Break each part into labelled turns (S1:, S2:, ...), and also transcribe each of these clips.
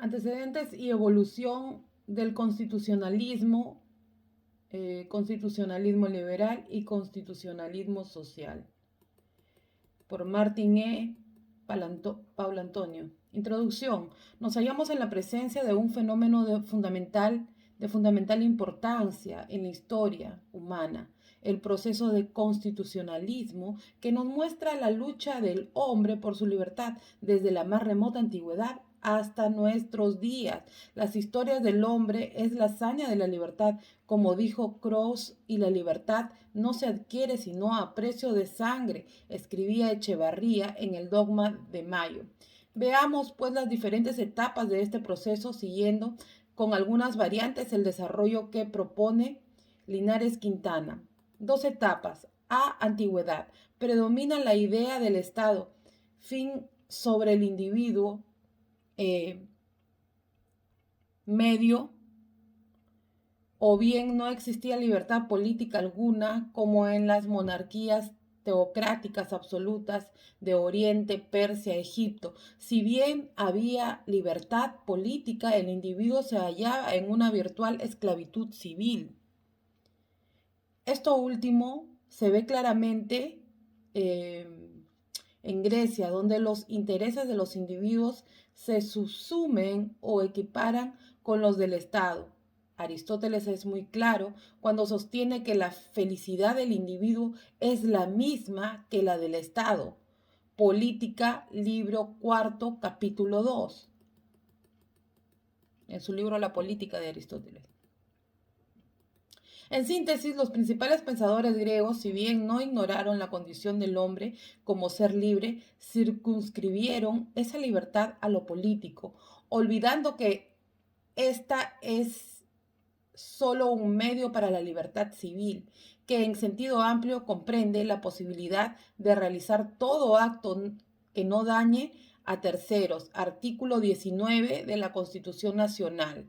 S1: Antecedentes y evolución del constitucionalismo, constitucionalismo liberal y constitucionalismo social. Por Martín E. Paulo Antonio. Introducción. Nos hallamos en la presencia de un fenómeno de fundamental importancia en la historia humana, el proceso de constitucionalismo que nos muestra la lucha del hombre por su libertad desde la más remota antigüedad hasta nuestros días. Las historias del hombre es la hazaña de la libertad, como dijo Cross, y la libertad no se adquiere sino a precio de sangre, escribía Echevarría en el Dogma de Mayo. Veamos pues las diferentes etapas de este proceso, siguiendo con algunas variantes el desarrollo que propone Linares Quintana. 2 etapas. A. Antigüedad. Predomina la idea del Estado, fin sobre el individuo, medio, o bien no existía libertad política alguna, como en las monarquías teocráticas absolutas de Oriente, Persia, Egipto. Si bien había libertad política, el individuo se hallaba en una virtual esclavitud civil. Esto último se ve claramente en Grecia, donde los intereses de los individuos se subsumen o equiparan con los del Estado. Aristóteles es muy claro cuando sostiene que la felicidad del individuo es la misma que la del Estado. Política, libro cuarto, capítulo 2, en su libro La política de Aristóteles. En síntesis, los principales pensadores griegos, si bien no ignoraron la condición del hombre como ser libre, circunscribieron esa libertad a lo político, olvidando que esta es solo un medio para la libertad civil, que en sentido amplio comprende la posibilidad de realizar todo acto que no dañe a terceros. Artículo 19 de la Constitución Nacional.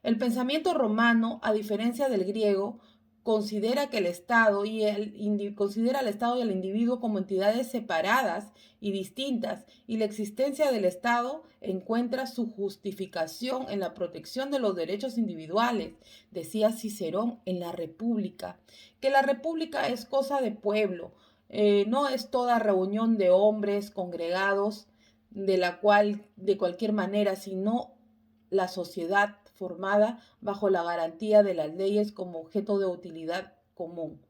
S1: El pensamiento romano, a diferencia del griego, considera al Estado y el individuo como entidades separadas y distintas, y la existencia del Estado encuentra su justificación en la protección de los derechos individuales. Decía Cicerón en la República, que la República es cosa de pueblo, no es toda reunión de hombres congregados de la cual de cualquier manera, sino la sociedad formada bajo la garantía de las leyes como objeto de utilidad común.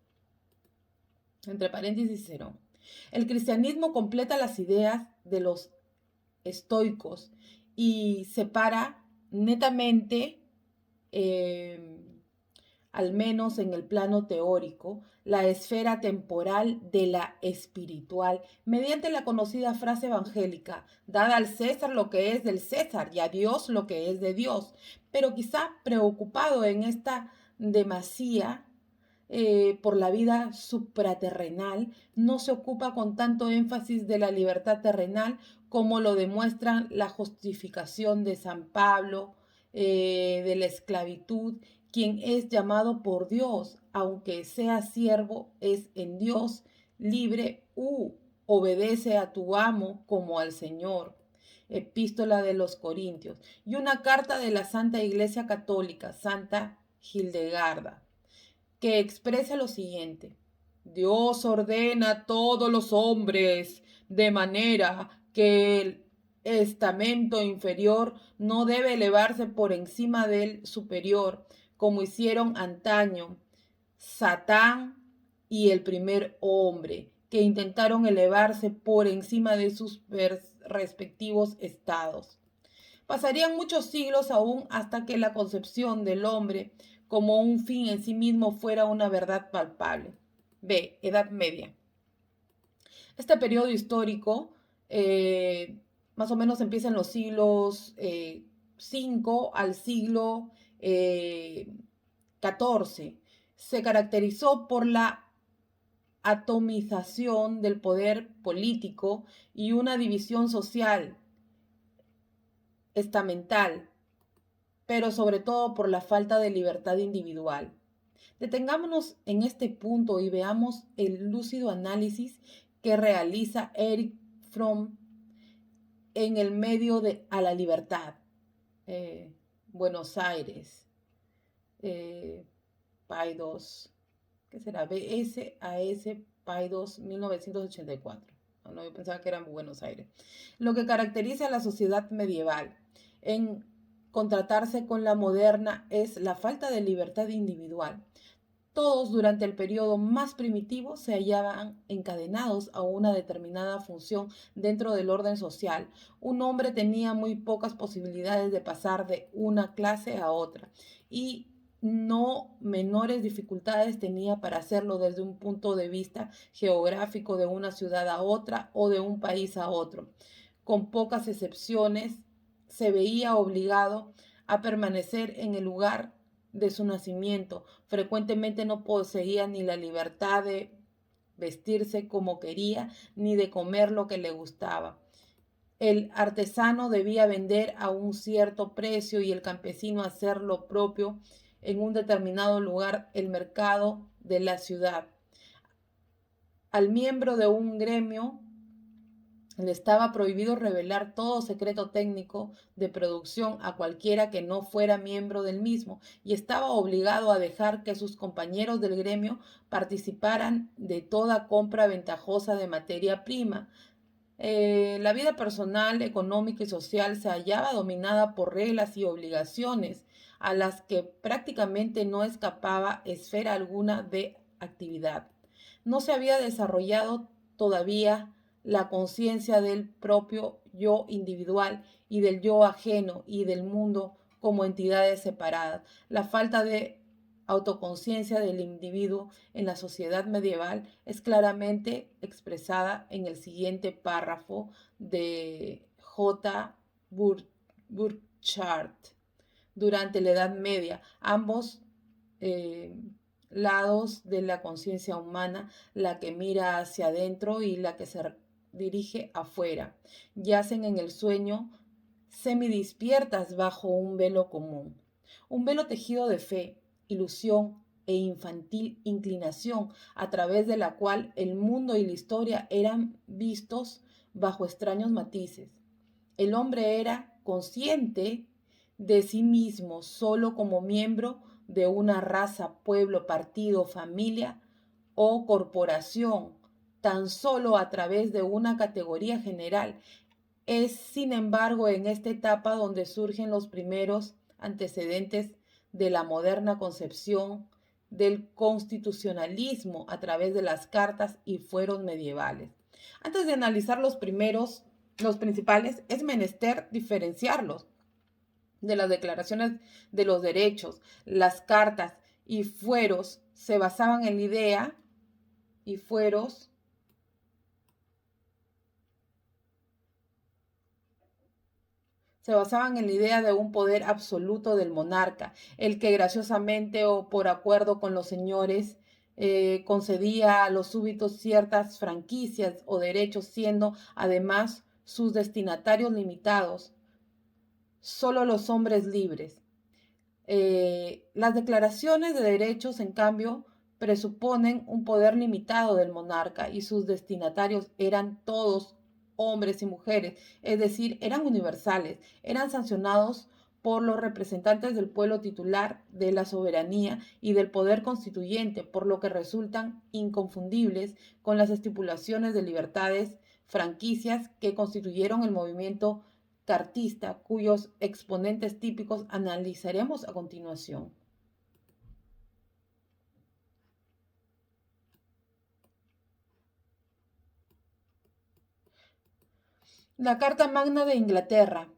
S1: Entre paréntesis, Cicerón. El cristianismo completa las ideas de los estoicos y separa netamente, al menos en el plano teórico, la esfera temporal de la espiritual, mediante la conocida frase evangélica, dad al César lo que es del César y a Dios lo que es de Dios. Pero quizá preocupado en esta demasía por la vida supraterrenal, no se ocupa con tanto énfasis de la libertad terrenal como lo demuestra la justificación de San Pablo, de la esclavitud. Quien es llamado por Dios, aunque sea siervo, es en Dios libre obedece a tu amo como al Señor. Epístola de los Corintios. Y una carta de la Santa Iglesia Católica, Santa Hildegarda, que expresa lo siguiente: Dios ordena a todos los hombres de manera que el estamento inferior no debe elevarse por encima del superior, como hicieron antaño Satán y el primer hombre, que intentaron elevarse por encima de sus respectivos estados. Pasarían muchos siglos aún hasta que la concepción del hombre como un fin en sí mismo fuera una verdad palpable. B. Edad Media. Este periodo histórico más o menos empieza en los siglos V al siglo XIV. Se caracterizó por la atomización del poder político y una división social estamental, pero sobre todo por la falta de libertad individual. Detengámonos en este punto y veamos el lúcido análisis que realiza Erich Fromm en el medio a la libertad. eh, Buenos Aires, Paidós, ¿qué será? BSAS Paidós 1984. No, yo pensaba que era Buenos Aires. Lo que caracteriza a la sociedad medieval en contratarse con la moderna es la falta de libertad individual. Todos durante el periodo más primitivo se hallaban encadenados a una determinada función dentro del orden social. Un hombre tenía muy pocas posibilidades de pasar de una clase a otra y no menores dificultades tenía para hacerlo desde un punto de vista geográfico de una ciudad a otra o de un país a otro. Con pocas excepciones, se veía obligado a permanecer en el lugar de su nacimiento. Frecuentemente no poseía ni la libertad de vestirse como quería, ni de comer lo que le gustaba. El artesano debía vender a un cierto precio y el campesino hacer lo propio en un determinado lugar, el mercado de la ciudad. Al miembro de un gremio le estaba prohibido revelar todo secreto técnico de producción a cualquiera que no fuera miembro del mismo y estaba obligado a dejar que sus compañeros del gremio participaran de toda compra ventajosa de materia prima. La vida personal, económica y social se hallaba dominada por reglas y obligaciones a las que prácticamente no escapaba esfera alguna de actividad. No se había desarrollado todavía la conciencia del propio yo individual y del yo ajeno y del mundo como entidades separadas. La falta de autoconciencia del individuo en la sociedad medieval es claramente expresada en el siguiente párrafo de J. Burchard. Durante la Edad Media, ambos eh, lados de la conciencia humana, la que mira hacia adentro y la que se dirige afuera, yacen en el sueño semidespiertas bajo un velo común, un velo tejido de fe, ilusión e infantil inclinación, a través de la cual el mundo y la historia eran vistos bajo extraños matices. El hombre era consciente de sí mismo solo como miembro de una raza, pueblo, partido, familia o corporación, tan solo a través de una categoría general. Es, sin embargo, en esta etapa donde surgen los primeros antecedentes de la moderna concepción del constitucionalismo a través de las cartas y fueros medievales. Antes de analizar los principales, es menester diferenciarlos de las declaraciones de los derechos. Las cartas y fueros se basaban en la idea y fueros se basaban en la idea de un poder absoluto del monarca, el que graciosamente o por acuerdo con los señores concedía a los súbditos ciertas franquicias o derechos, siendo además sus destinatarios limitados, solo los hombres libres. Las declaraciones de derechos, en cambio, presuponen un poder limitado del monarca y sus destinatarios eran todos hombres y mujeres, es decir, eran universales, eran sancionados por los representantes del pueblo titular de la soberanía y del poder constituyente, por lo que resultan inconfundibles con las estipulaciones de libertades franquicias que constituyeron el movimiento cartista, cuyos exponentes típicos analizaremos a continuación. La Carta Magna de Inglaterra,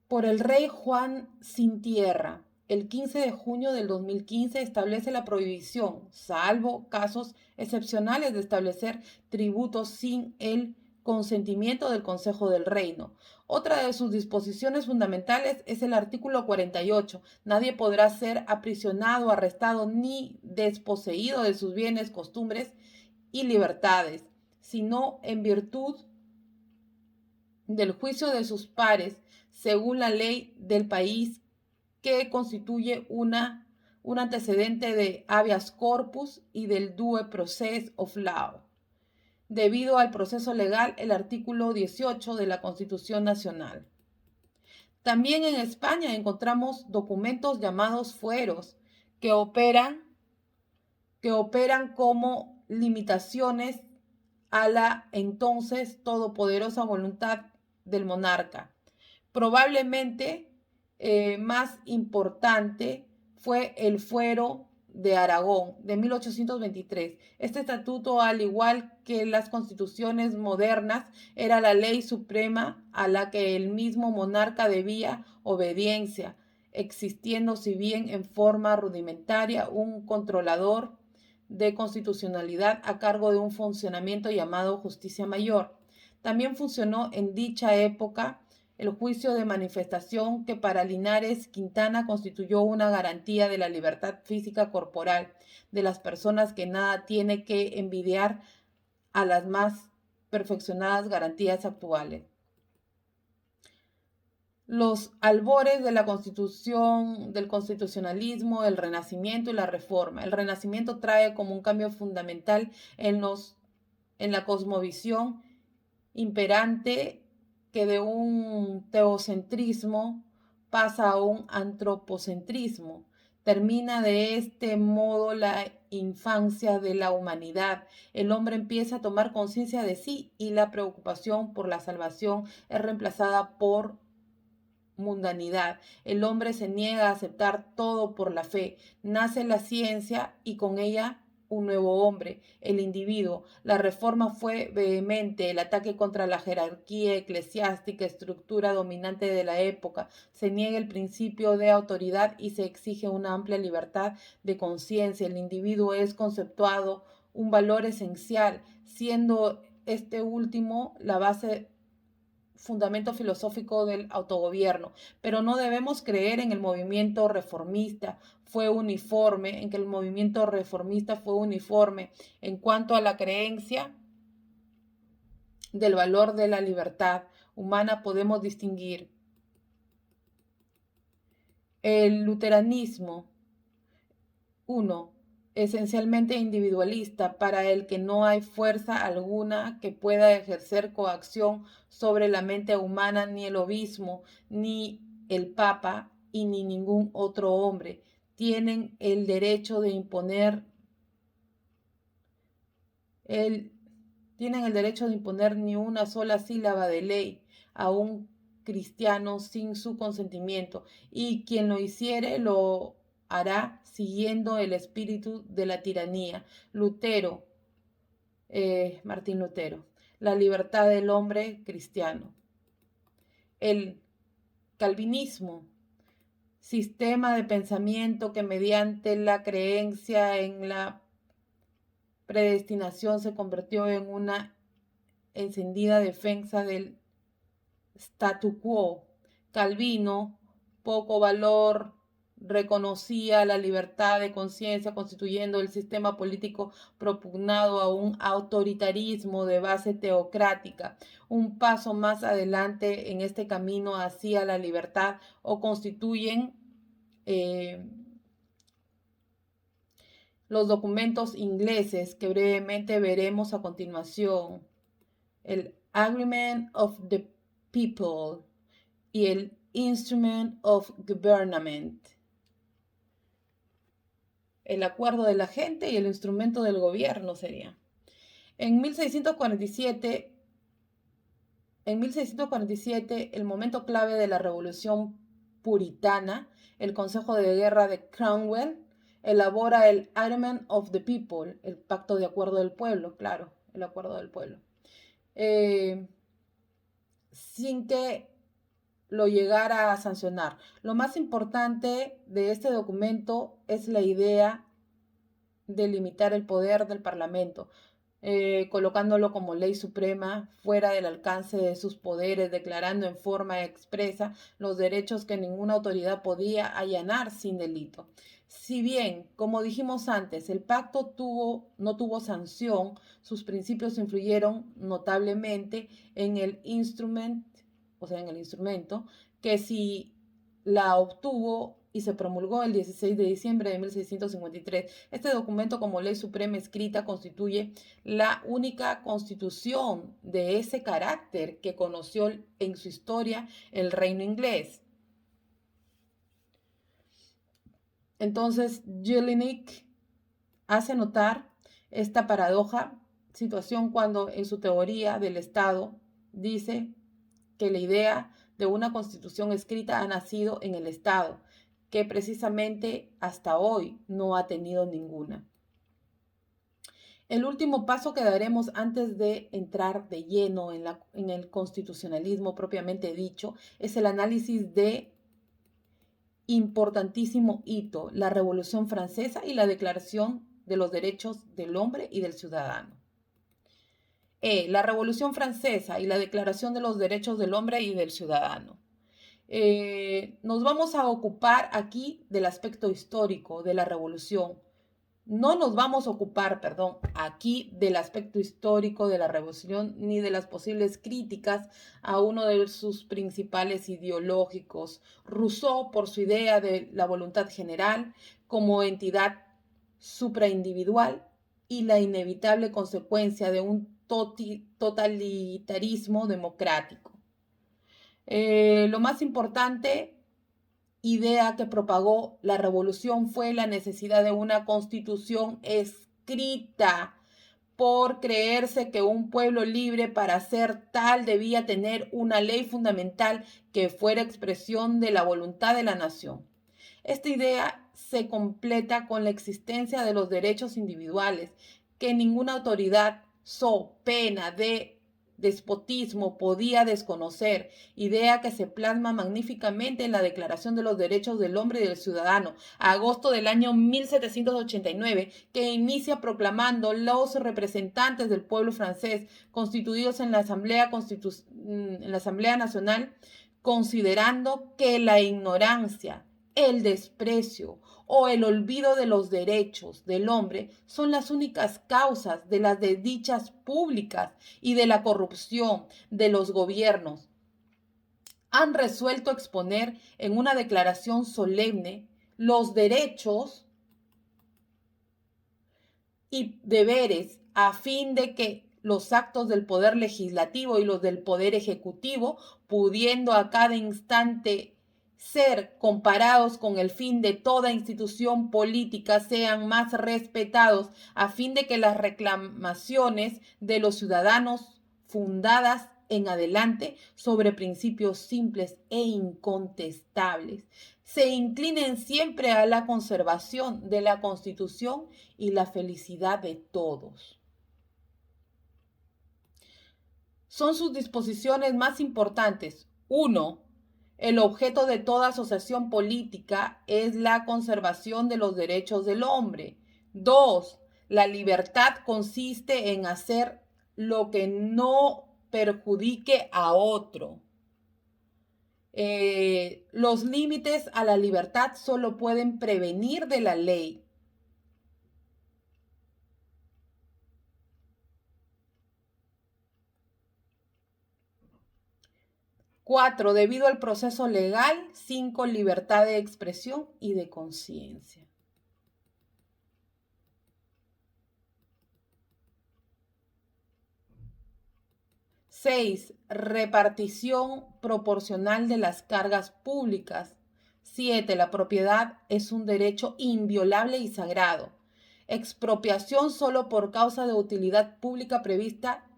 S1: por el rey Juan sin tierra, el 15 de junio del 2015, establece la prohibición, salvo casos excepcionales, de establecer tributos sin el consentimiento del Consejo del Reino. Otra de sus disposiciones fundamentales es el artículo 48. Nadie podrá ser aprisionado, arrestado ni desposeído de sus bienes, costumbres y libertades, sino en virtud del juicio de sus pares, según la ley del país, que constituye un antecedente de habeas corpus y del due process of law. Debido al proceso legal, el artículo 18 de la Constitución Nacional. También en España encontramos documentos llamados fueros que operan, como limitaciones a la entonces todopoderosa voluntad del monarca. Probablemente más importante fue el Fuero de Aragón de 1823. Este estatuto, al igual que las constituciones modernas, era la ley suprema a la que el mismo monarca debía obediencia, existiendo, si bien en forma rudimentaria, un controlador de constitucionalidad a cargo de un funcionamiento llamado Justicia Mayor. También funcionó en dicha época el juicio de manifestación, que para Linares Quintana constituyó una garantía de la libertad física corporal de las personas que nada tiene que envidiar a las más perfeccionadas garantías actuales. Los albores de la Constitución, del constitucionalismo, el Renacimiento y la Reforma. El Renacimiento trae como un cambio fundamental en la cosmovisión imperante, que de un teocentrismo pasa a un antropocentrismo. Termina de este modo la infancia de la humanidad. El hombre empieza a tomar conciencia de sí y la preocupación por la salvación es reemplazada por mundanidad. El hombre se niega a aceptar todo por la fe. Nace la ciencia y con ella un nuevo hombre, el individuo. La reforma fue vehemente, el ataque contra la jerarquía eclesiástica, estructura dominante de la época. Se niega el principio de autoridad y se exige una amplia libertad de conciencia. El individuo es conceptuado un valor esencial, siendo este último la base fundamento filosófico del autogobierno, pero no debemos creer en el movimiento reformista fue uniforme, en que el movimiento reformista fue uniforme en cuanto a la creencia del valor de la libertad humana. Podemos distinguir el luteranismo, uno, esencialmente individualista, para el que no hay fuerza alguna que pueda ejercer coacción sobre la mente humana, ni el obispo, ni el papa, y ni ningún otro hombre tienen el derecho de imponer ni una sola sílaba de ley a un cristiano sin su consentimiento, y quien lo hiciere lo hará siguiendo el espíritu de la tiranía. Martín Lutero. La libertad del hombre cristiano. El calvinismo, sistema de pensamiento que mediante la creencia en la predestinación se convirtió en una encendida defensa del statu quo. Calvino, poco valor, reconocía la libertad de conciencia, constituyendo el sistema político propugnado a un autoritarismo de base teocrática. Un paso más adelante en este camino hacia la libertad o constituyen los documentos ingleses que brevemente veremos a continuación: el Agreement of the People y el Instrument of Government. El acuerdo de la gente y el instrumento del gobierno sería. En 1647, el momento clave de la revolución puritana, el Consejo de Guerra de Cromwell elabora el Agreement of the People, el pacto de acuerdo del pueblo, claro, el acuerdo del pueblo. Sin que lo llegara a sancionar. Lo más importante de este documento es la idea de limitar el poder del Parlamento, colocándolo como ley suprema fuera del alcance de sus poderes, declarando en forma expresa los derechos que ninguna autoridad podía allanar sin delito. Si bien, como dijimos antes, el pacto no tuvo sanción, sus principios influyeron notablemente en el instrumento, que si la obtuvo y se promulgó el 16 de diciembre de 1653. Este documento, como ley suprema escrita, constituye la única constitución de ese carácter que conoció en su historia el reino inglés. Entonces, Jelinek hace notar esta paradoja, situación cuando en su teoría del Estado dice que la idea de una constitución escrita ha nacido en el Estado, que precisamente hasta hoy no ha tenido ninguna. El último paso que daremos antes de entrar de lleno en el constitucionalismo propiamente dicho es el análisis de importantísimo hito, la Revolución Francesa y la Declaración de los Derechos del Hombre y del Ciudadano. La Revolución Francesa y la Declaración de los Derechos del Hombre y del Ciudadano. Nos vamos a ocupar aquí del aspecto histórico de la revolución. No nos vamos a ocupar, aquí del aspecto histórico de la revolución ni de las posibles críticas a uno de sus principales ideológicos. Rousseau, por su idea de la voluntad general como entidad supraindividual y la inevitable consecuencia de un totalitarismo democrático. Lo más importante idea que propagó la revolución fue la necesidad de una constitución escrita, por creerse que un pueblo libre para ser tal debía tener una ley fundamental que fuera expresión de la voluntad de la nación. Esta idea se completa con la existencia de los derechos individuales que ninguna autoridad, so pena de despotismo, podía desconocer, idea que se plasma magníficamente en la Declaración de los Derechos del Hombre y del Ciudadano, agosto del año 1789, que inicia proclamando los representantes del pueblo francés constituidos en la Asamblea Nacional, considerando que la ignorancia, el desprecio o el olvido de los derechos del hombre son las únicas causas de las desdichas públicas y de la corrupción de los gobiernos. Han resuelto exponer en una declaración solemne los derechos y deberes a fin de que los actos del poder legislativo y los del poder ejecutivo, pudiendo a cada instante ser comparados con el fin de toda institución política, sean más respetados a fin de que las reclamaciones de los ciudadanos fundadas en adelante sobre principios simples e incontestables se inclinen siempre a la conservación de la Constitución y la felicidad de todos. Son sus disposiciones más importantes. 1. El objeto de toda asociación política es la conservación de los derechos del hombre. 2. La libertad consiste en hacer lo que no perjudique a otro. Los límites a la libertad solo pueden prevenir de la ley. 4. Debido al proceso legal. 5. Libertad de expresión y de conciencia. Seis, repartición proporcional de las cargas públicas. 7. La propiedad es un derecho inviolable y sagrado. Expropiación solo por causa de utilidad pública prevista,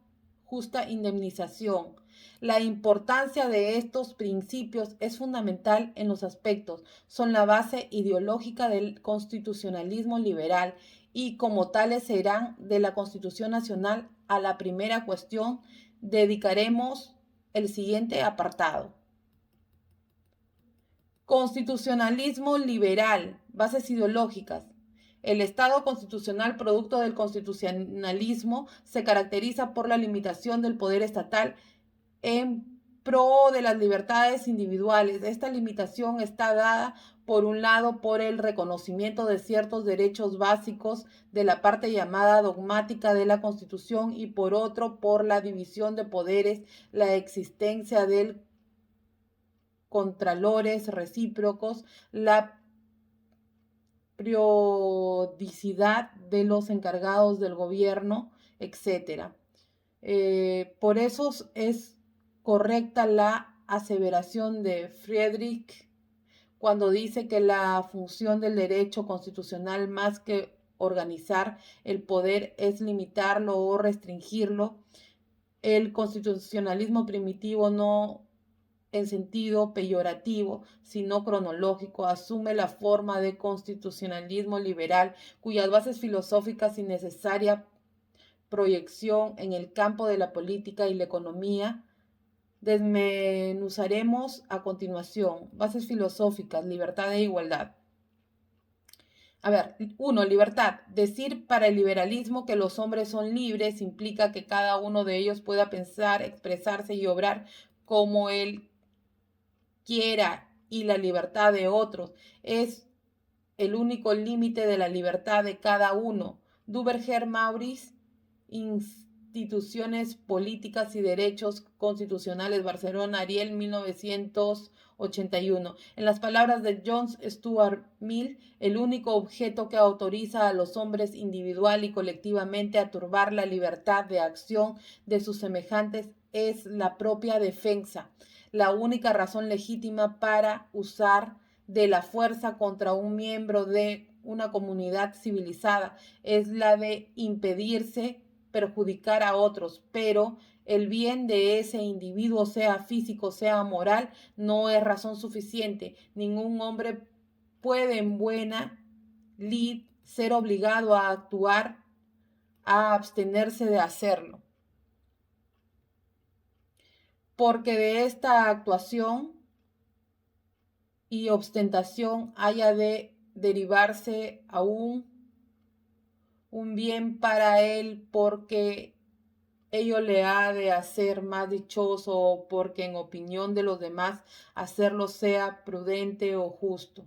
S1: justa indemnización. La importancia de estos principios es fundamental en los aspectos, son la base ideológica del constitucionalismo liberal y como tales serán de la Constitución Nacional. A la primera cuestión dedicaremos el siguiente apartado. Constitucionalismo liberal, bases ideológicas. El Estado constitucional, producto del constitucionalismo, se caracteriza por la limitación del poder estatal en pro de las libertades individuales. Esta limitación está dada, por un lado, por el reconocimiento de ciertos derechos básicos de la parte llamada dogmática de la Constitución y por otro, por la división de poderes, la existencia del contralores recíprocos, la periodicidad de los encargados del gobierno, etc. Por eso es correcta la aseveración de Friedrich cuando dice que la función del derecho constitucional, más que organizar el poder, es limitarlo o restringirlo. El constitucionalismo primitivo, no en sentido peyorativo, sino cronológico, asume la forma de constitucionalismo liberal, cuyas bases filosóficas y necesaria proyección en el campo de la política y la economía desmenuzaremos a continuación. Bases filosóficas, libertad e igualdad. A ver, 1. Libertad. Decir para el liberalismo que los hombres son libres implica que cada uno de ellos pueda pensar, expresarse y obrar como él quiera, y la libertad de otros es el único límite de la libertad de cada uno. Duverger, Maurice, Instituciones Políticas y Derechos Constitucionales, Barcelona, Ariel, 1981. En las palabras de John Stuart Mill, el único objeto que autoriza a los hombres individual y colectivamente a turbar la libertad de acción de sus semejantes es la propia defensa. La única razón legítima para usar de la fuerza contra un miembro de una comunidad civilizada es la de impedirse perjudicar a otros, pero el bien de ese individuo, sea físico, sea moral, no es razón suficiente. Ningún hombre puede en buena lid ser obligado a actuar, a abstenerse de hacerlo, porque de esta actuación y ostentación haya de derivarse aún un bien para él, porque ello le ha de hacer más dichoso, o porque en opinión de los demás hacerlo sea prudente o justo.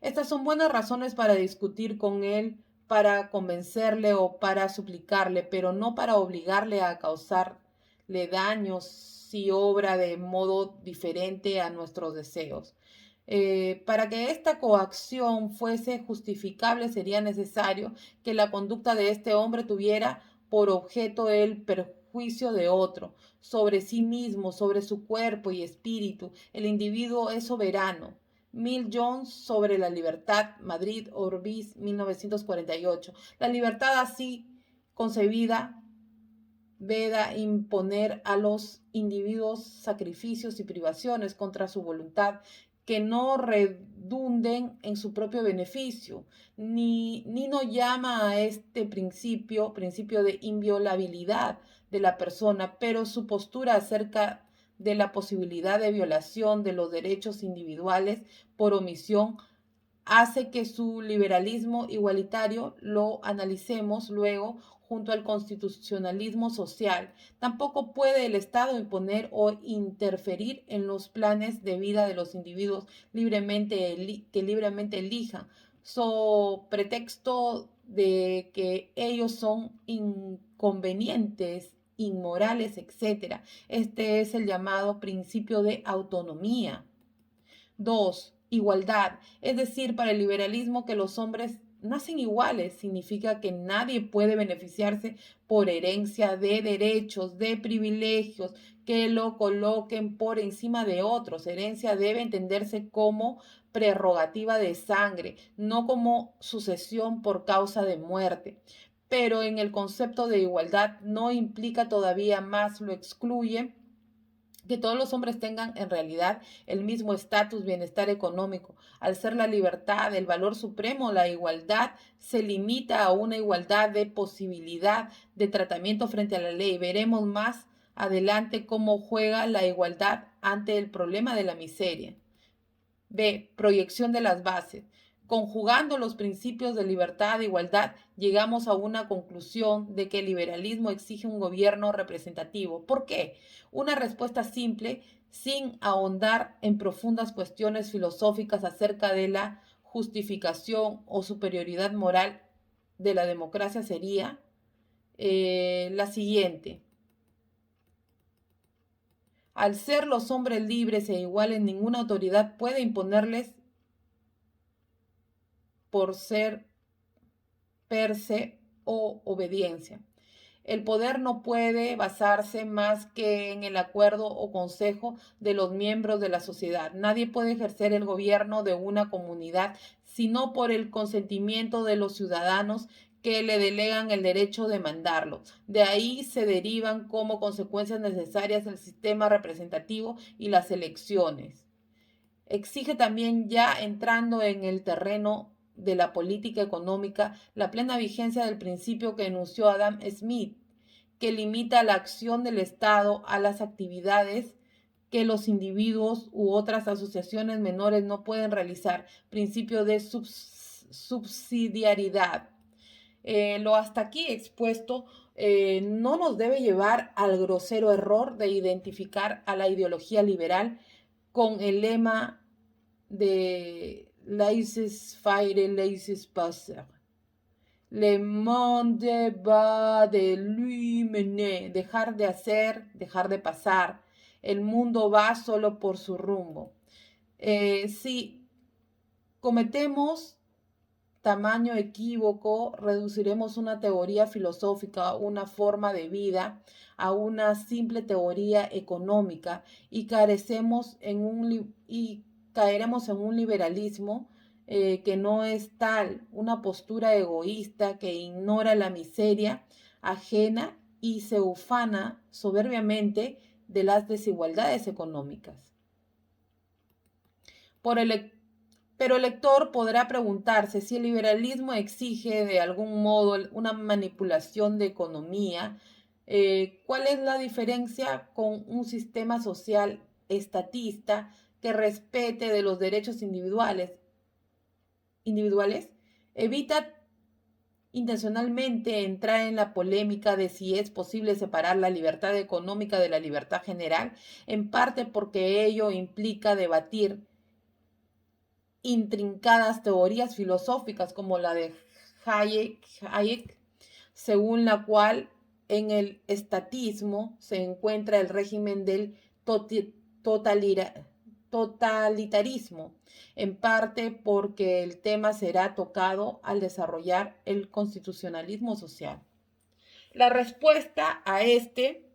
S1: Estas son buenas razones para discutir con él, para convencerle o para suplicarle, pero no para obligarle a causarle daños si obra de modo diferente a nuestros deseos. Para que esta coacción fuese justificable sería necesario que la conducta de este hombre tuviera por objeto el perjuicio de otro, sobre sí mismo, sobre su cuerpo y espíritu. El individuo es soberano. Mill Jones sobre la libertad, Madrid, Orbis, 1948. La libertad así concebida veda imponer a los individuos sacrificios y privaciones contra su voluntad que no redunden en su propio beneficio. Nino llama a este principio de inviolabilidad de la persona, pero su postura acerca de la posibilidad de violación de los derechos individuales por omisión hace que su liberalismo igualitario lo analicemos luego junto al constitucionalismo social. Tampoco puede el Estado imponer o interferir en los planes de vida de los individuos que libremente elijan, so pretexto de que ellos son inconvenientes, inmorales, etc. Este es el llamado principio de autonomía. 2. Igualdad. Es decir, para el liberalismo que los hombres nacen iguales significa que nadie puede beneficiarse por herencia de derechos, de privilegios que lo coloquen por encima de otros. Herencia debe entenderse como prerrogativa de sangre, no como sucesión por causa de muerte. Pero en el concepto de igualdad no implica todavía más, lo excluye que todos los hombres tengan en realidad el mismo estatus, bienestar económico. Al ser la libertad el valor supremo, la igualdad se limita a una igualdad de posibilidad de tratamiento frente a la ley. Veremos más adelante cómo juega la igualdad ante el problema de la miseria. B. Proyección de las bases. Conjugando los principios de libertad e igualdad, llegamos a una conclusión de que el liberalismo exige un gobierno representativo. ¿Por qué? Una respuesta simple, sin ahondar en profundas cuestiones filosóficas acerca de la justificación o superioridad moral de la democracia, sería la siguiente. Al ser los hombres libres e iguales, ninguna autoridad puede imponerles por ser per se o obediencia. El poder no puede basarse más que en el acuerdo o consejo de los miembros de la sociedad. Nadie puede ejercer el gobierno de una comunidad sino por el consentimiento de los ciudadanos que le delegan el derecho de mandarlo. De ahí se derivan como consecuencias necesarias el sistema representativo y las elecciones. Exige también, ya entrando en el terreno de la política económica, la plena vigencia del principio que enunció Adam Smith, que limita la acción del Estado a las actividades que los individuos u otras asociaciones menores no pueden realizar, principio de subsidiariedad. Lo hasta aquí expuesto no nos debe llevar al grosero error de identificar a la ideología liberal con el lema de laissez-faire, laissez-passer. Le monde va de lui-même, dejar de hacer, dejar de pasar. El mundo va solo por su rumbo. Si cometemos tamaño equívoco, reduciremos una teoría filosófica, una forma de vida, a una simple teoría económica y caeremos en un liberalismo que no es tal, una postura egoísta que ignora la miseria ajena y se ufana soberbiamente de las desigualdades económicas. Por el Pero el lector podrá preguntarse si el liberalismo exige de algún modo una manipulación de economía. ¿Cuál es la diferencia con un sistema social estatista que respete de los derechos individuales? Evita intencionalmente entrar en la polémica de si es posible separar la libertad económica de la libertad general, en parte porque ello implica debatir intrincadas teorías filosóficas como la de Hayek, según la cual en el estatismo se encuentra el régimen del totalitarismo, en parte porque el tema será tocado al desarrollar el constitucionalismo social. La respuesta a este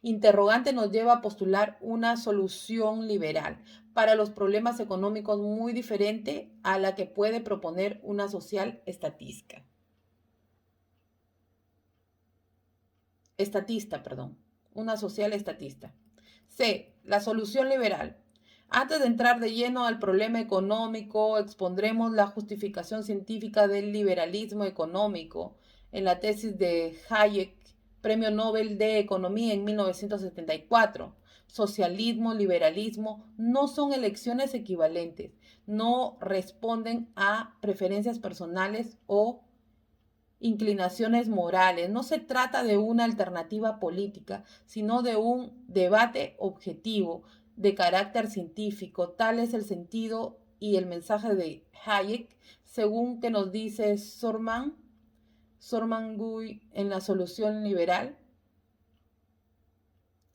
S1: interrogante nos lleva a postular una solución liberal para los problemas económicos muy diferente a la que puede proponer una social una social estatista. C. La solución liberal. Antes de entrar de lleno al problema económico, expondremos la justificación científica del liberalismo económico en la tesis de Hayek, Premio Nobel de Economía en 1974. Socialismo, liberalismo no son elecciones equivalentes, no responden a preferencias personales o inclinaciones morales. No se trata de una alternativa política, sino de un debate objetivo de carácter científico. Tal es el sentido y el mensaje de Hayek, según que nos dice Sorman Gui en La solución liberal,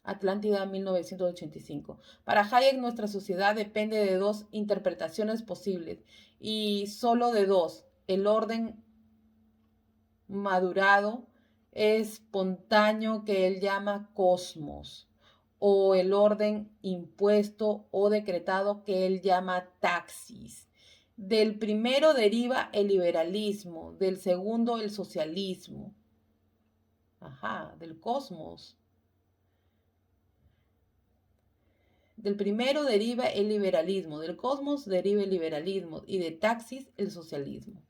S1: Atlántida 1985. Para Hayek, nuestra sociedad depende de dos interpretaciones posibles y solo de dos: el orden madurado, espontáneo que él llama cosmos, o el orden impuesto o decretado que él llama taxis. Del primero deriva el liberalismo, del segundo el socialismo. Del cosmos. Del primero deriva el liberalismo, del cosmos deriva el liberalismo y de taxis el socialismo.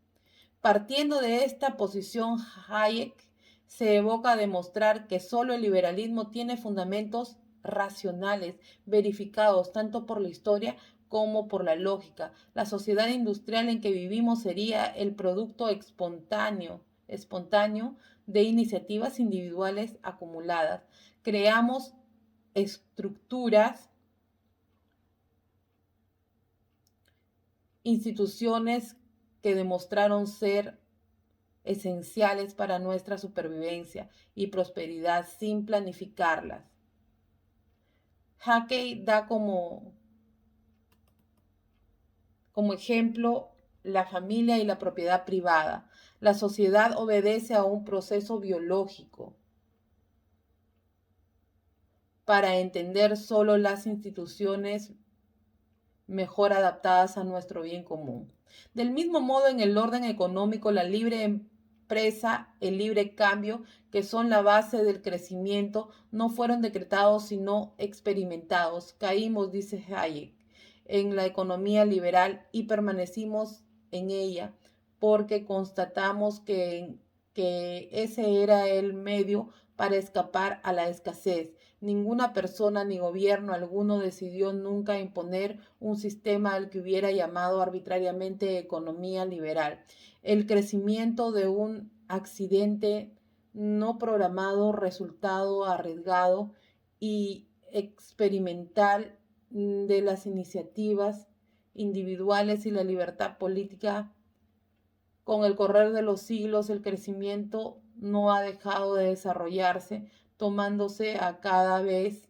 S1: Partiendo de esta posición, Hayek se evoca a demostrar que solo el liberalismo tiene fundamentos racionales, verificados tanto por la historia como por la lógica. La sociedad industrial en que vivimos sería el producto espontáneo de iniciativas individuales acumuladas. Creamos estructuras, instituciones que demostraron ser esenciales para nuestra supervivencia y prosperidad sin planificarlas. Hayek da como ejemplo la familia y la propiedad privada. La sociedad obedece a un proceso biológico. Para entender solo las instituciones mejor adaptadas a nuestro bien común. Del mismo modo, en el orden económico, la libre empresa, el libre cambio, que son la base del crecimiento, no fueron decretados sino experimentados. Caímos, dice Hayek, en la economía liberal y permanecimos en ella porque constatamos que ese era el medio para escapar a la escasez. Ninguna persona ni gobierno alguno decidió nunca imponer un sistema al que hubiera llamado arbitrariamente economía liberal. El crecimiento de un accidente no programado, resultado arriesgado y experimental de las iniciativas individuales y la libertad política. Con el correr de los siglos, el crecimiento no ha dejado de desarrollarse, tomándose a cada vez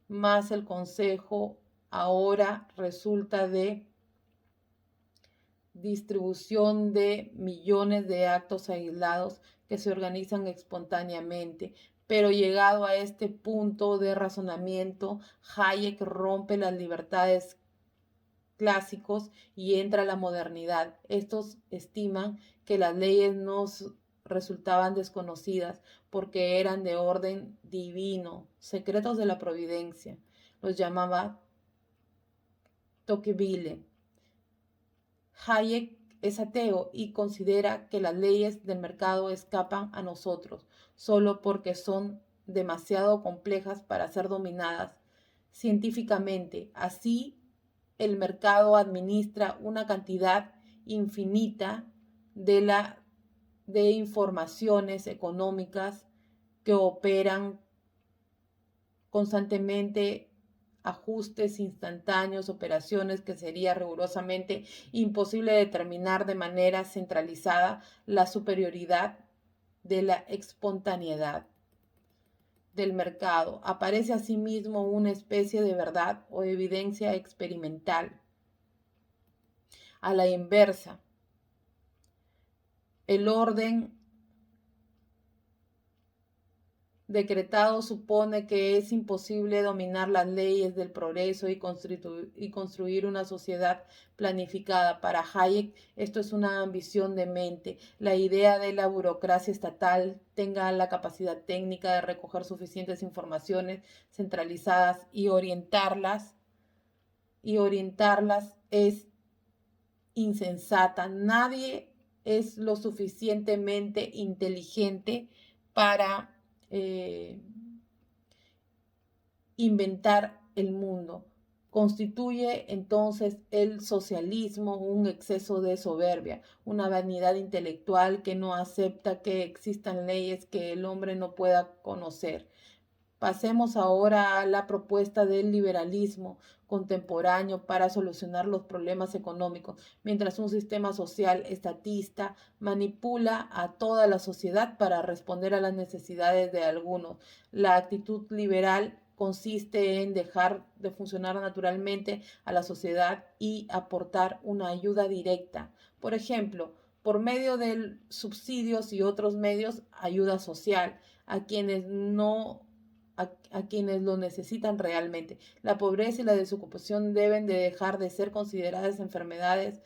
S1: más el consejo ahora resulta de distribución de millones de actos aislados que se organizan espontáneamente. Pero llegado a este punto de razonamiento, Hayek rompe las libertades clásicos y entra la modernidad. Estos estiman que las leyes nos resultaban desconocidas porque eran de orden divino, secretos de la providencia. Los llamaba Tocqueville. Hayek es ateo y considera que las leyes del mercado escapan a nosotros solo porque son demasiado complejas para ser dominadas científicamente. Así, el mercado administra una cantidad infinita de informaciones económicas que operan constantemente, ajustes instantáneos, operaciones que sería rigurosamente imposible determinar de manera centralizada la superioridad de la espontaneidad del mercado. Aparece asimismo una especie de verdad o evidencia experimental. A la inversa, el orden decretado supone que es imposible dominar las leyes del progreso y construir una sociedad planificada. Para Hayek, esto es una ambición de mente. La idea de la burocracia estatal tenga la capacidad técnica de recoger suficientes informaciones centralizadas y orientarlas es insensata. Nadie es lo suficientemente inteligente para inventar el mundo. Constituye entonces el socialismo un exceso de soberbia, una vanidad intelectual que no acepta que existan leyes que el hombre no pueda conocer. Pasemos ahora a la propuesta del liberalismo contemporáneo para solucionar los problemas económicos, mientras un sistema social estatista manipula a toda la sociedad para responder a las necesidades de algunos. La actitud liberal consiste en dejar de funcionar naturalmente a la sociedad y aportar una ayuda directa. Por ejemplo, por medio de subsidios y otros medios, ayuda social a quienes quienes lo necesitan realmente. La pobreza y la desocupación deben de dejar de ser consideradas enfermedades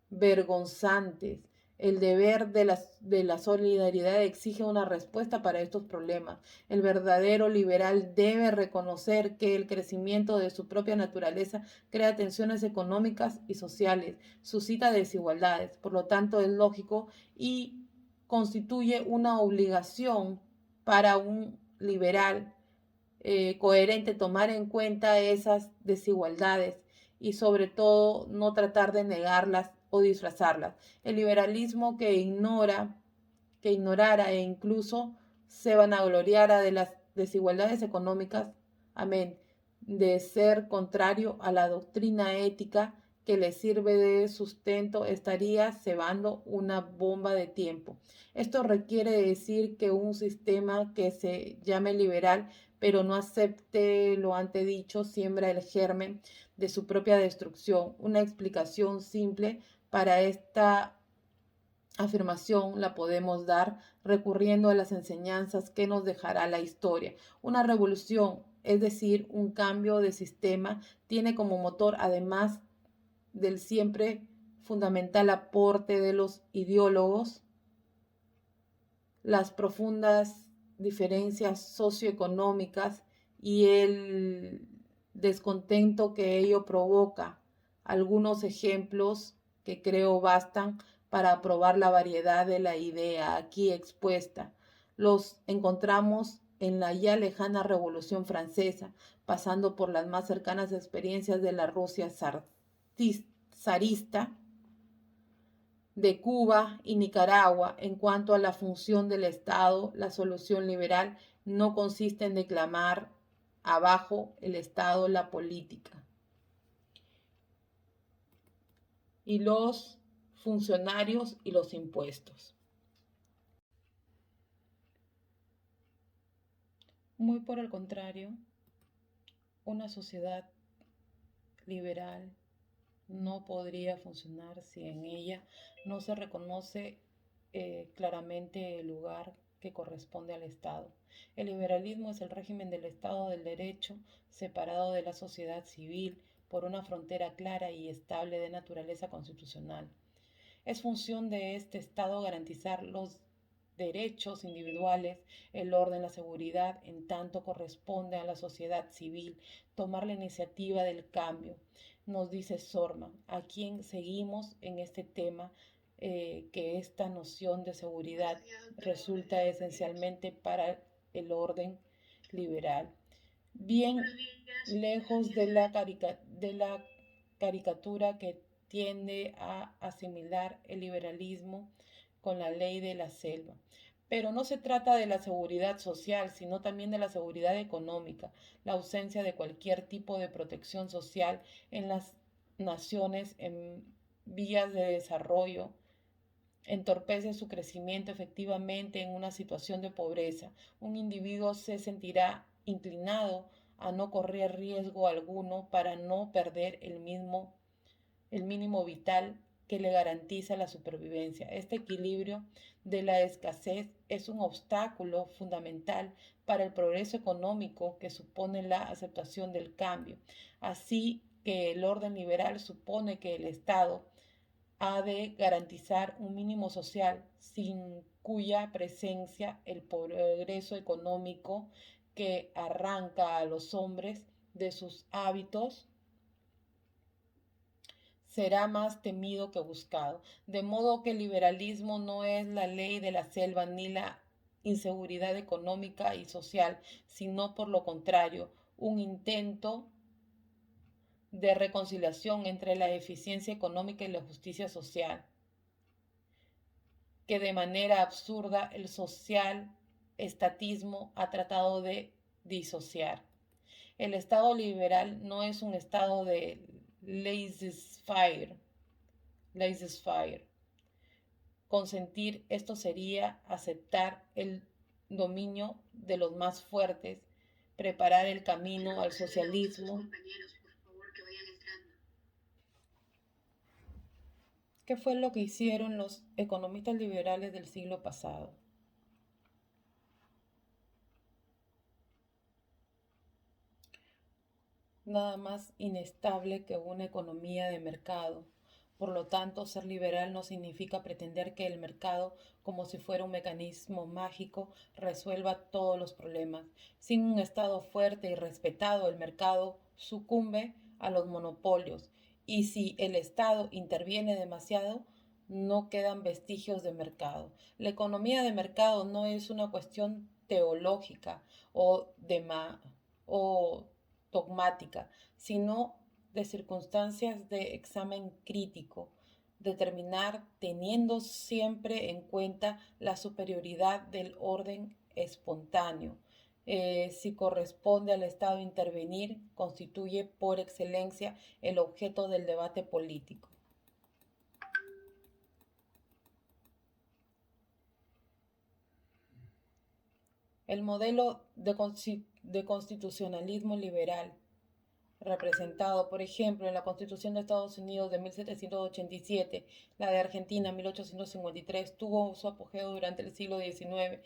S1: vergonzantes. El deber de la solidaridad exige una respuesta para estos problemas. El verdadero liberal debe reconocer que el crecimiento de su propia naturaleza crea tensiones económicas y sociales, suscita desigualdades. Por lo tanto, es lógico y constituye una obligación para un liberal coherente tomar en cuenta esas desigualdades y sobre todo no tratar de negarlas o disfrazarlas. El liberalismo que ignorara e incluso se vanagloriara de las desigualdades económicas, amén, de ser contrario a la doctrina ética que le sirve de sustento, estaría cebando una bomba de tiempo. Esto requiere decir que un sistema que se llame liberal pero no acepte lo antedicho, siembra el germen de su propia destrucción. Una explicación simple para esta afirmación la podemos dar recurriendo a las enseñanzas que nos dejará la historia. Una revolución, es decir, un cambio de sistema, tiene como motor, además del siempre fundamental aporte de los ideólogos, las profundas diferencias socioeconómicas y el descontento que ello provoca. Algunos ejemplos que creo bastan para probar la variedad de la idea aquí expuesta. Los encontramos en la ya lejana Revolución Francesa, pasando por las más cercanas experiencias de la Rusia zarista, de Cuba y Nicaragua. En cuanto a la función del Estado, la solución liberal no consiste en declamar abajo el Estado, la política y los funcionarios y los impuestos. Muy por el contrario, una sociedad liberal no podría funcionar si en ella no se reconoce claramente el lugar que corresponde al Estado. El liberalismo es el régimen del Estado del Derecho separado de la sociedad civil por una frontera clara y estable de naturaleza constitucional. Es función de este Estado garantizar los derechos individuales, el orden, la seguridad, en tanto corresponde a la sociedad civil tomar la iniciativa del cambio. Nos dice Sorma, a quien seguimos en este tema, que esta noción de seguridad resulta esencialmente para el orden liberal. Bien lejos de la caricatura que tiende a asimilar el liberalismo con la ley de la selva. Pero no se trata de la seguridad social, sino también de la seguridad económica, la ausencia de cualquier tipo de protección social en las naciones en vías de desarrollo entorpece su crecimiento efectivamente en una situación de pobreza. Un individuo se sentirá inclinado a no correr riesgo alguno para no perder el mínimo vital que le garantiza la supervivencia. Este equilibrio de la escasez es un obstáculo fundamental para el progreso económico que supone la aceptación del cambio. Así que el orden liberal supone que el Estado ha de garantizar un mínimo social sin cuya presencia el progreso económico que arranca a los hombres de sus hábitos será más temido que buscado. De modo que el liberalismo no es la ley de la selva ni la inseguridad económica y social, sino por lo contrario, un intento de reconciliación entre la eficiencia económica y la justicia social, que de manera absurda el social estatismo ha tratado de disociar. El Estado liberal no es un estado de laissez-faire. Consentir esto sería aceptar el dominio de los más fuertes, preparar el camino al socialismo. ¿Qué fue lo que hicieron los economistas liberales del siglo pasado? Nada más inestable que una economía de mercado. Por lo tanto, ser liberal no significa pretender que el mercado, como si fuera un mecanismo mágico, resuelva todos los problemas. Sin un Estado fuerte y respetado, el mercado sucumbe a los monopolios. Y si el Estado interviene demasiado, no quedan vestigios de mercado. La economía de mercado no es una cuestión teológica o dogmática, sino de circunstancias de examen crítico, determinar teniendo siempre en cuenta la superioridad del orden espontáneo. Si corresponde al Estado intervenir, constituye por excelencia el objeto del debate político. El modelo de constitucionalismo liberal representado, por ejemplo, en la Constitución de Estados Unidos de 1787, la de Argentina 1853, tuvo su apogeo durante el siglo XIX,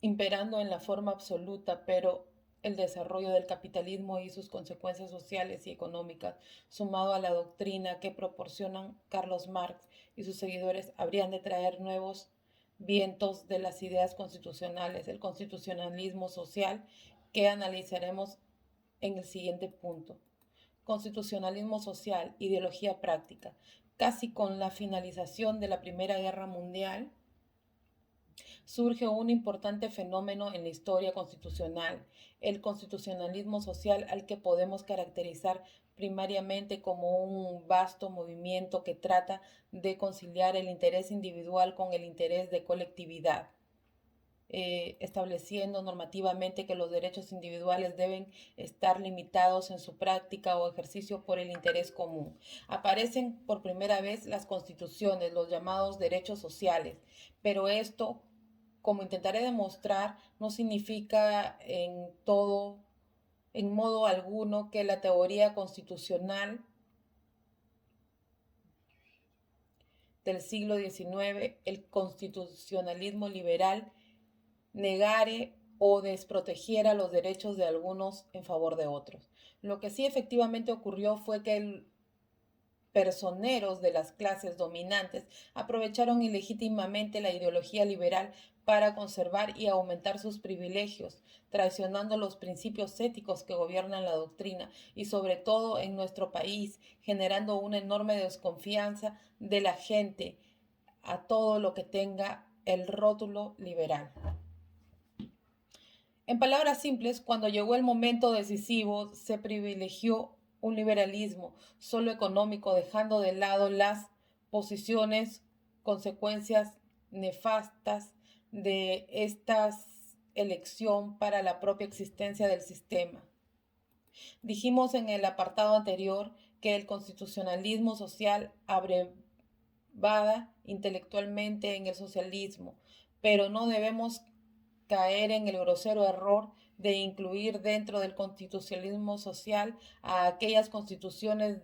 S1: imperando en la forma absoluta, pero el desarrollo del capitalismo y sus consecuencias sociales y económicas, sumado a la doctrina que proporcionan Carlos Marx y sus seguidores, habrían de traer nuevos vientos de las ideas constitucionales, el constitucionalismo social, que analizaremos en el siguiente punto. Constitucionalismo social, ideología práctica. Casi con la finalización de la Primera Guerra Mundial, surge un importante fenómeno en la historia constitucional, el constitucionalismo social, al que podemos caracterizar primariamente como un vasto movimiento que trata de conciliar el interés individual con el interés de colectividad. Estableciendo normativamente que los derechos individuales deben estar limitados en su práctica o ejercicio por el interés común. Aparecen por primera vez las constituciones, los llamados derechos sociales, pero esto, como intentaré demostrar, no significa en modo alguno, que la teoría constitucional del siglo XIX, el constitucionalismo liberal, negare o desprotegiera los derechos de algunos en favor de otros. Lo que sí efectivamente ocurrió fue que personeros de las clases dominantes aprovecharon ilegítimamente la ideología liberal para conservar y aumentar sus privilegios, traicionando los principios éticos que gobiernan la doctrina y sobre todo en nuestro país, generando una enorme desconfianza de la gente a todo lo que tenga el rótulo liberal. En palabras simples, cuando llegó el momento decisivo, se privilegió un liberalismo solo económico, dejando de lado las posiciones, consecuencias nefastas de esta elección para la propia existencia del sistema. Dijimos en el apartado anterior que el constitucionalismo social abrevada intelectualmente en el socialismo, pero no debemos caer en el grosero error de incluir dentro del constitucionalismo social a aquellas constituciones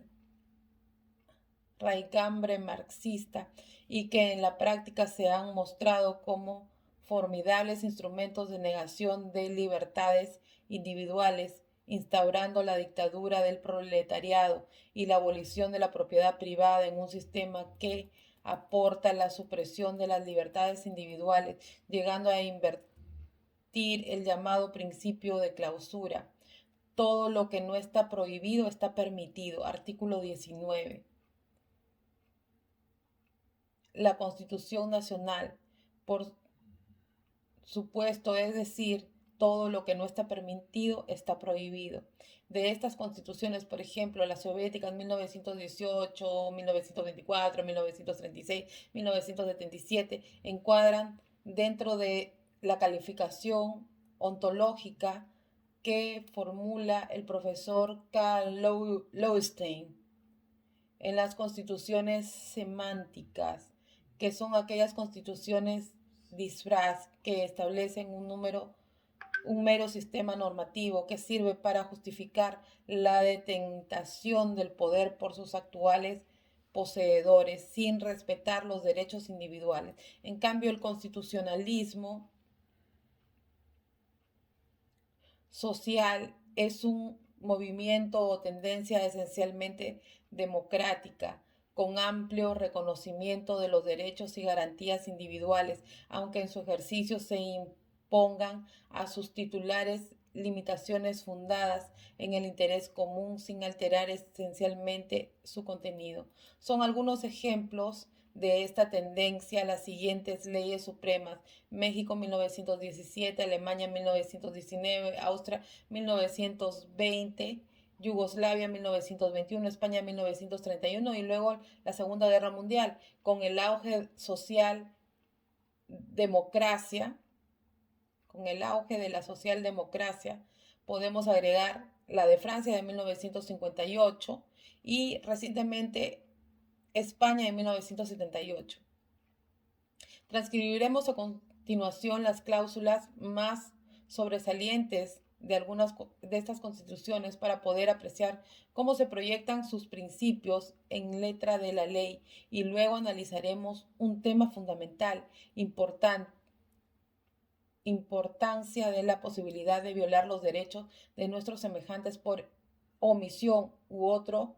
S1: raigambre marxista y que en la práctica se han mostrado como formidables instrumentos de negación de libertades individuales, instaurando la dictadura del proletariado y la abolición de la propiedad privada en un sistema que aporta la supresión de las libertades individuales, llegando a invertir el llamado principio de clausura. Todo lo que no está prohibido está permitido. Artículo 19. La Constitución Nacional, por supuesto, es decir, todo lo que no está permitido está prohibido. De estas constituciones, por ejemplo, las soviéticas 1918, 1924, 1936, 1977, encuadran dentro de la calificación ontológica que formula el profesor Karl Lowenstein en las constituciones semánticas, que son aquellas constituciones disfraz que establecen un mero sistema normativo que sirve para justificar la detentación del poder por sus actuales poseedores sin respetar los derechos individuales. En cambio, el constitucionalismo social es un movimiento o tendencia esencialmente democrática, con amplio reconocimiento de los derechos y garantías individuales, aunque en su ejercicio se impongan a sus titulares limitaciones fundadas en el interés común sin alterar esencialmente su contenido. Son algunos ejemplos de esta tendencia las siguientes leyes supremas: México 1917, Alemania 1919, Austria 1920, Yugoslavia 1921, España 1931 y luego la Segunda Guerra Mundial, con el auge social democracia, con el auge de la socialdemocracia, podemos agregar la de Francia de 1958 y recientemente España en 1978. Transcribiremos a continuación las cláusulas más sobresalientes de algunas de estas constituciones para poder apreciar cómo se proyectan sus principios en letra de la ley y luego analizaremos un tema fundamental, importancia de la posibilidad de violar los derechos de nuestros semejantes por omisión u otro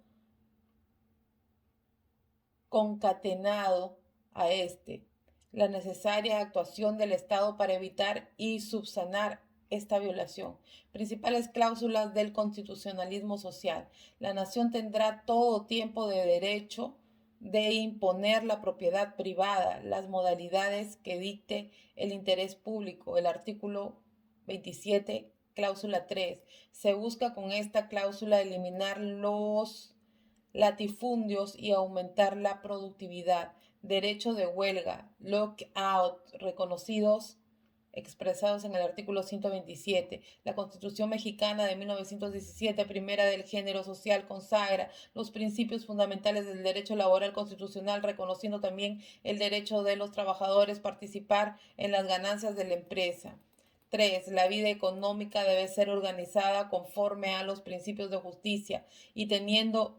S1: concatenado a este, la necesaria actuación del Estado para evitar y subsanar esta violación. Principales cláusulas del constitucionalismo social. La nación tendrá todo tiempo de derecho de imponer la propiedad privada, las modalidades que dicte el interés público. El artículo 27, cláusula 3. Se busca con esta cláusula eliminar los latifundios y aumentar la productividad, derecho de huelga, lockout, reconocidos, expresados en el artículo 127. La Constitución Mexicana de 1917, primera del género social, consagra los principios fundamentales del derecho laboral constitucional, reconociendo también el derecho de los trabajadores a participar en las ganancias de la empresa. 3. La vida económica debe ser organizada conforme a los principios de justicia y tendiendo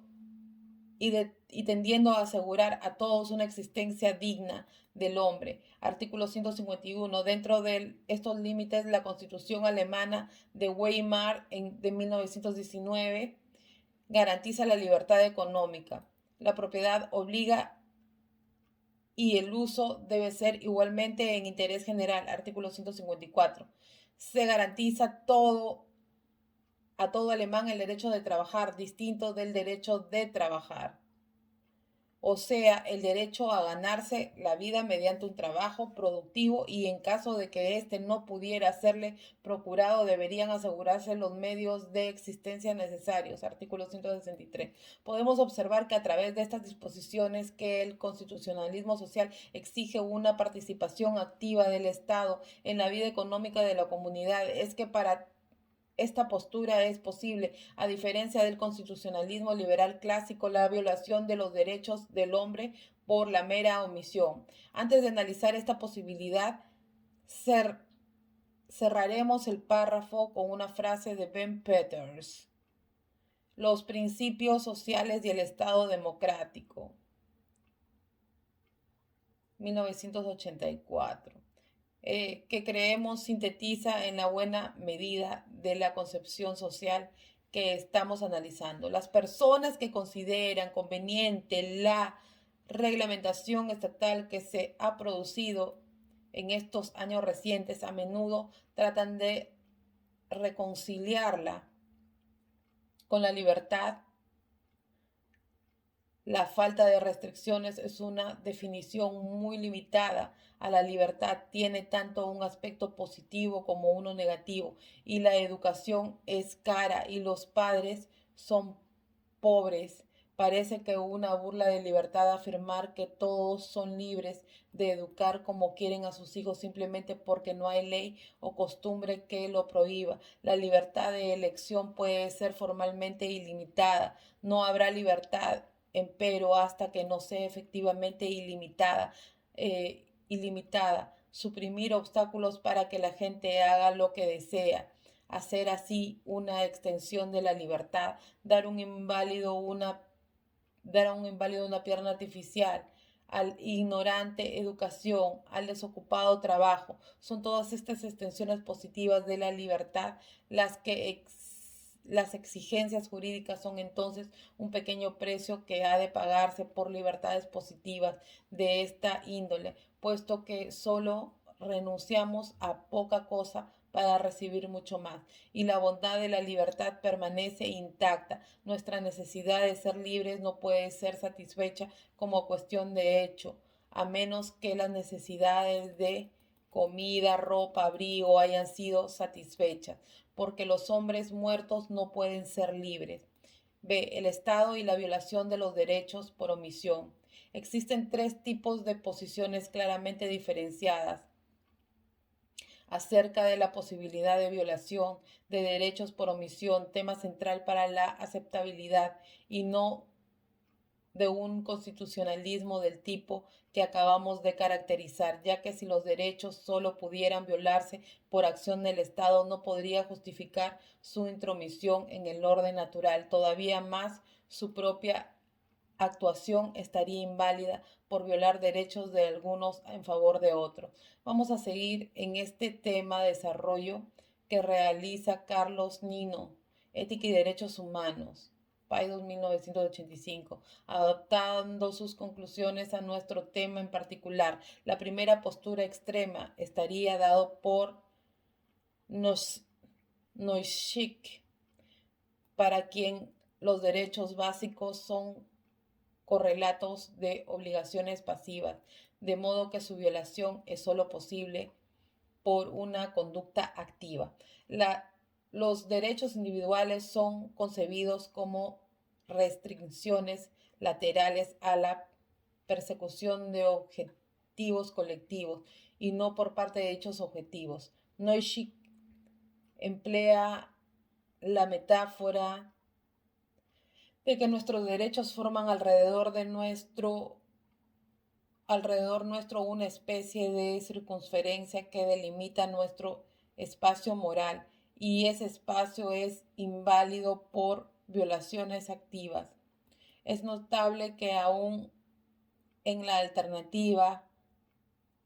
S1: a asegurar a todos una existencia digna del hombre. Artículo 151. Dentro de estos límites, la Constitución alemana de Weimar de 1919 garantiza la libertad económica. La propiedad obliga y el uso debe ser igualmente en interés general. Artículo 154. Se garantiza a todo alemán el derecho de trabajar, distinto del derecho de trabajar. O sea, el derecho a ganarse la vida mediante un trabajo productivo y en caso de que éste no pudiera serle procurado, deberían asegurarse los medios de existencia necesarios. Artículo 163. Podemos observar que a través de estas disposiciones que el constitucionalismo social exige una participación activa del Estado en la vida económica de la comunidad. Es que para esta postura es posible, a diferencia del constitucionalismo liberal clásico, la violación de los derechos del hombre por la mera omisión. Antes de analizar esta posibilidad, cerraremos el párrafo con una frase de Ben Peters. Los principios sociales y el Estado democrático. 1984. Que creemos sintetiza en la buena medida de la concepción social que estamos analizando. Las personas que consideran conveniente la reglamentación estatal que se ha producido en estos años recientes a menudo tratan de reconciliarla con la libertad. La falta de restricciones es una definición muy limitada a la libertad. Tiene tanto un aspecto positivo como uno negativo. Y la educación es cara y los padres son pobres. Parece que una burla de libertad afirmar que todos son libres de educar como quieren a sus hijos simplemente porque no hay ley o costumbre que lo prohíba. La libertad de elección puede ser formalmente ilimitada. No habrá libertad empero hasta que no sea efectivamente ilimitada, suprimir obstáculos para que la gente haga lo que desea, hacer así una extensión de la libertad, dar a un inválido una pierna artificial, al ignorante educación, al desocupado trabajo. Son todas estas extensiones positivas de la libertad las exigencias jurídicas son entonces un pequeño precio que ha de pagarse por libertades positivas de esta índole, puesto que solo renunciamos a poca cosa para recibir mucho más, y la bondad de la libertad permanece intacta. Nuestra necesidad de ser libres no puede ser satisfecha como cuestión de hecho, a menos que las necesidades de comida, ropa, abrigo hayan sido satisfechas, porque los hombres muertos no pueden ser libres. B. El Estado y la violación de los derechos por omisión. Existen tres tipos de posiciones claramente diferenciadas acerca de la posibilidad de violación de derechos por omisión, tema central para la aceptabilidad y no de un constitucionalismo del tipo que acabamos de caracterizar, ya que si los derechos solo pudieran violarse por acción del Estado, no podría justificar su intromisión en el orden natural. Todavía más, su propia actuación estaría inválida por violar derechos de algunos en favor de otros. Vamos a seguir en este tema de desarrollo que realiza Carlos Nino, Ética y Derechos Humanos, Paidós 1985, adaptando sus conclusiones a nuestro tema en particular. La primera postura extrema estaría dado por Nozick, para quien los derechos básicos son correlatos de obligaciones pasivas, de modo que su violación es sólo posible por una conducta activa. Los derechos individuales son concebidos como restricciones laterales a la persecución de objetivos colectivos y no por parte de dichos objetivos. Nozick emplea la metáfora de que nuestros derechos forman alrededor nuestro una especie de circunferencia que delimita nuestro espacio moral, y ese espacio es inválido por violaciones activas. Es notable que aún en la alternativa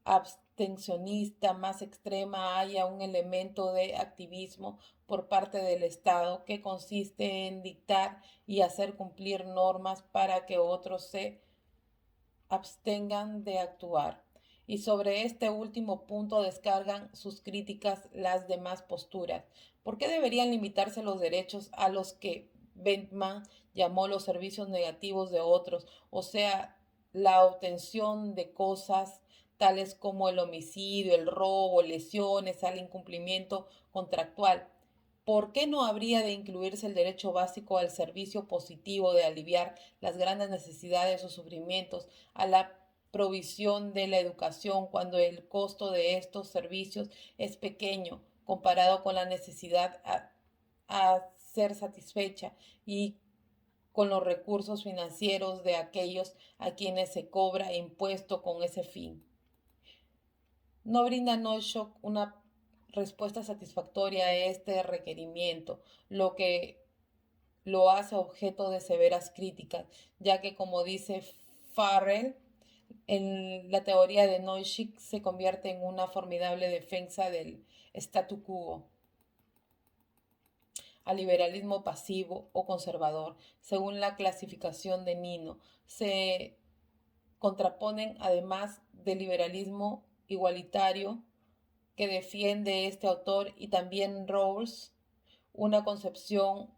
S1: abstencionista más extrema haya un elemento de activismo por parte del Estado que consiste en dictar y hacer cumplir normas para que otros se abstengan de actuar. Y sobre este último punto descargan sus críticas las demás posturas. ¿Por qué deberían limitarse los derechos a los que Bentman llamó los servicios negativos de otros? O sea, la obtención de cosas tales como el homicidio, el robo, lesiones al incumplimiento contractual. ¿Por qué no habría de incluirse el derecho básico al servicio positivo de aliviar las grandes necesidades o sufrimientos, a la provisión de la educación, cuando el costo de estos servicios es pequeño comparado con la necesidad a ser satisfecha y con los recursos financieros de aquellos a quienes se cobra impuesto con ese fin? No brinda Nozick una respuesta satisfactoria a este requerimiento, lo que lo hace objeto de severas críticas, ya que, como dice Farrell, en la teoría de Nozick se convierte en una formidable defensa del statu quo, al liberalismo pasivo o conservador. Según la clasificación de Nino, se contraponen, además del liberalismo igualitario que defiende este autor, y también Rawls, una concepción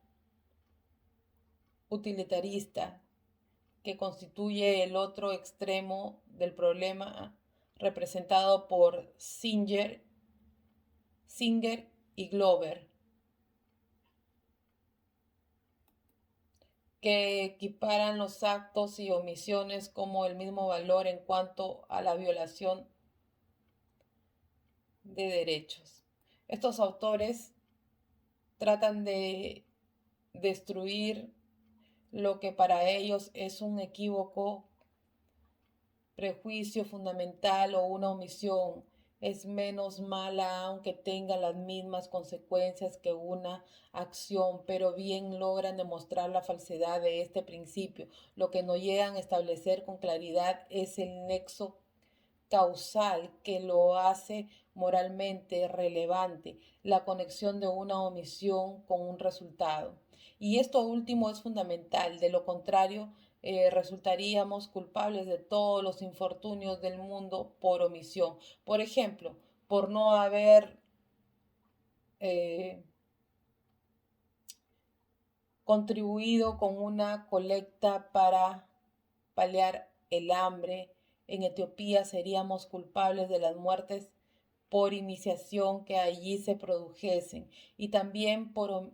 S1: utilitarista que constituye el otro extremo del problema, representado por Singer y Glover, que equiparan los actos y omisiones como el mismo valor en cuanto a la violación de derechos. Estos autores tratan de destruir lo que para ellos es un equívoco, prejuicio fundamental o una omisión. Es menos mala aunque tenga las mismas consecuencias que una acción, pero bien logran demostrar la falsedad de este principio. Lo que no llegan a establecer con claridad es el nexo causal que lo hace moralmente relevante, la conexión de una omisión con un resultado. Y esto último es fundamental, de lo contrario, resultaríamos culpables de todos los infortunios del mundo por omisión. Por ejemplo, por no haber eh, contribuido con una colecta para paliar el hambre. En Etiopía seríamos culpables de las muertes por iniciación que allí se produjesen, y también por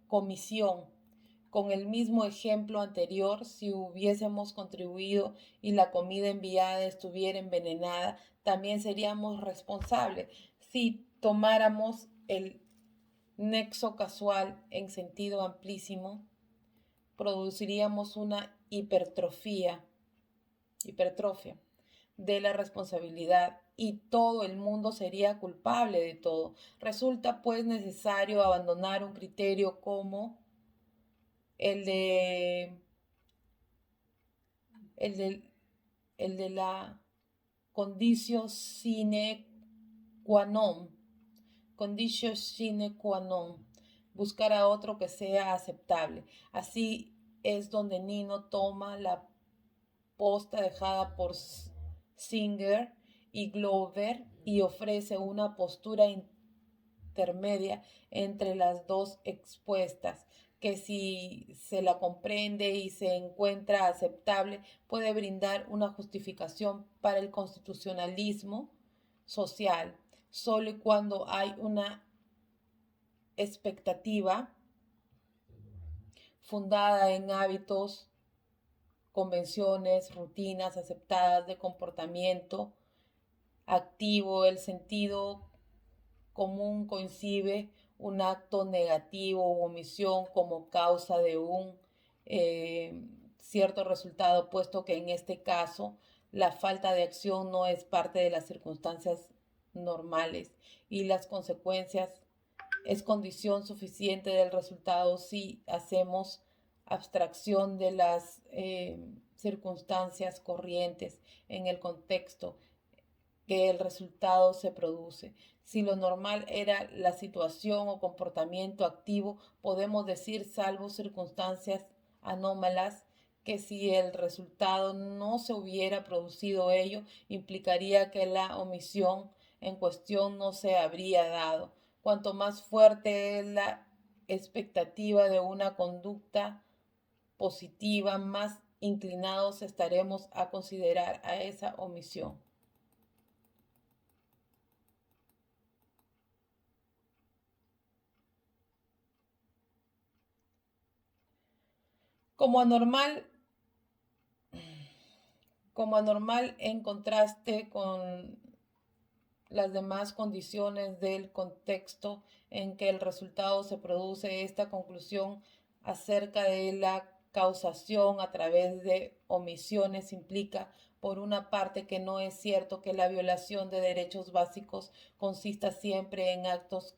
S1: comisión. Con el mismo ejemplo anterior, si hubiésemos contribuido y la comida enviada estuviera envenenada, también seríamos responsables. Si tomáramos el nexo causal en sentido amplísimo, produciríamos una hipertrofia de la responsabilidad y todo el mundo sería culpable de todo. Resulta pues necesario abandonar un criterio como el de, el de, el de la conditio sine qua non, conditio sine qua non, buscar a otro que sea aceptable. Así es donde Nino toma la posta dejada por Singer y Glover y ofrece una postura intermedia entre las dos expuestas, que si se la comprende y se encuentra aceptable, puede brindar una justificación para el constitucionalismo social, solo y cuando hay una expectativa fundada en hábitos, convenciones, rutinas aceptadas de comportamiento activo. El sentido común concibe un acto negativo u omisión como causa de un cierto resultado, puesto que en este caso la falta de acción no es parte de las circunstancias normales y las consecuencias es condición suficiente del resultado si hacemos abstracción de las circunstancias corrientes en el contexto que el resultado se produce. Si lo normal era la situación o comportamiento activo, podemos decir, salvo circunstancias anómalas, que si el resultado no se hubiera producido ello, implicaría que la omisión en cuestión no se habría dado. Cuanto más fuerte es la expectativa de una conducta positiva, más inclinados estaremos a considerar a esa omisión. Como anormal, como anormal en contraste con las demás condiciones del contexto en que el resultado se produce, esta conclusión acerca de la causación a través de omisiones implica, por una parte, que no es cierto que la violación de derechos básicos consista siempre en actos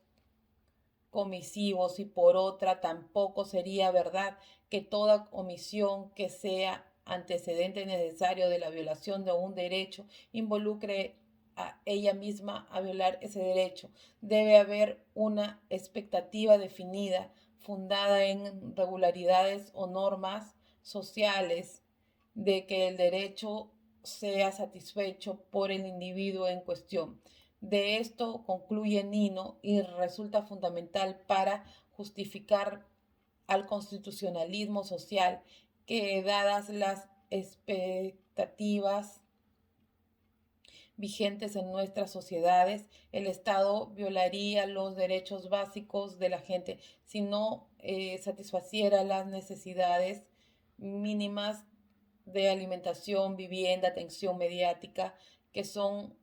S1: comisivos y por otra tampoco sería verdad que toda omisión que sea antecedente necesario de la violación de un derecho involucre a ella misma a violar ese derecho. Debe haber una expectativa definida, fundada en regularidades o normas sociales, de que el derecho sea satisfecho por el individuo en cuestión. De esto concluye Nino y resulta fundamental para justificar al constitucionalismo social que, dadas las expectativas vigentes en nuestras sociedades, el Estado violaría los derechos básicos de la gente si no satisfaciera las necesidades mínimas de alimentación, vivienda, atención mediática, que son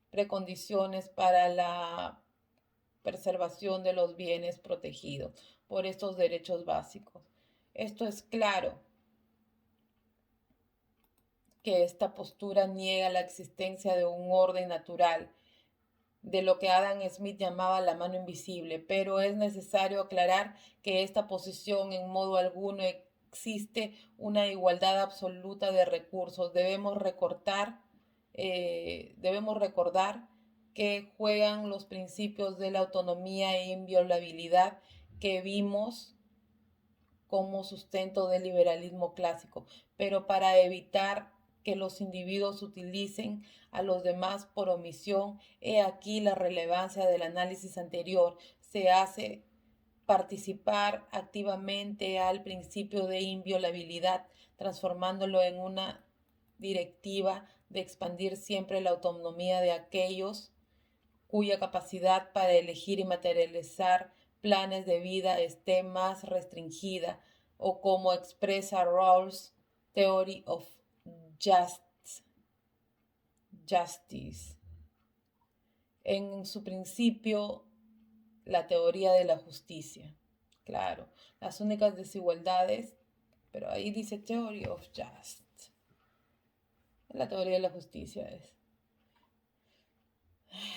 S1: precondiciones para la preservación de los bienes protegidos por estos derechos básicos. Esto es claro que esta postura niega la existencia de un orden natural, de lo que Adam Smith llamaba la mano invisible, pero es necesario aclarar que esta posición en modo alguno existe una igualdad absoluta de recursos. Debemos recordar que juegan los principios de la autonomía e inviolabilidad que vimos como sustento del liberalismo clásico, pero para evitar que los individuos utilicen a los demás por omisión, he aquí la relevancia del análisis anterior. Se hace participar activamente al principio de inviolabilidad, transformándolo en una directiva de expandir siempre la autonomía de aquellos cuya capacidad para elegir y materializar planes de vida esté más restringida, o como expresa Rawls' Theory of Justice, en su principio, la teoría de la justicia. Claro, las únicas desigualdades, pero ahí dice Theory of Just. La teoría de la justicia es.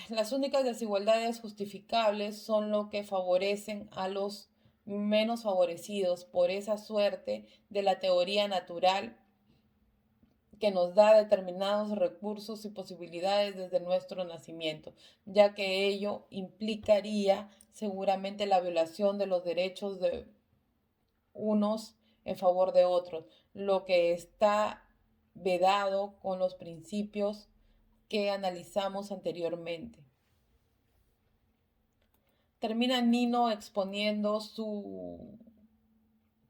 S1: Las únicas desigualdades justificables son lo que favorecen a los menos favorecidos por esa suerte de la teoría natural que nos da determinados recursos y posibilidades desde nuestro nacimiento, ya que ello implicaría seguramente la violación de los derechos de unos en favor de otros, lo que está vedado con los principios que analizamos anteriormente. Termina Nino exponiendo su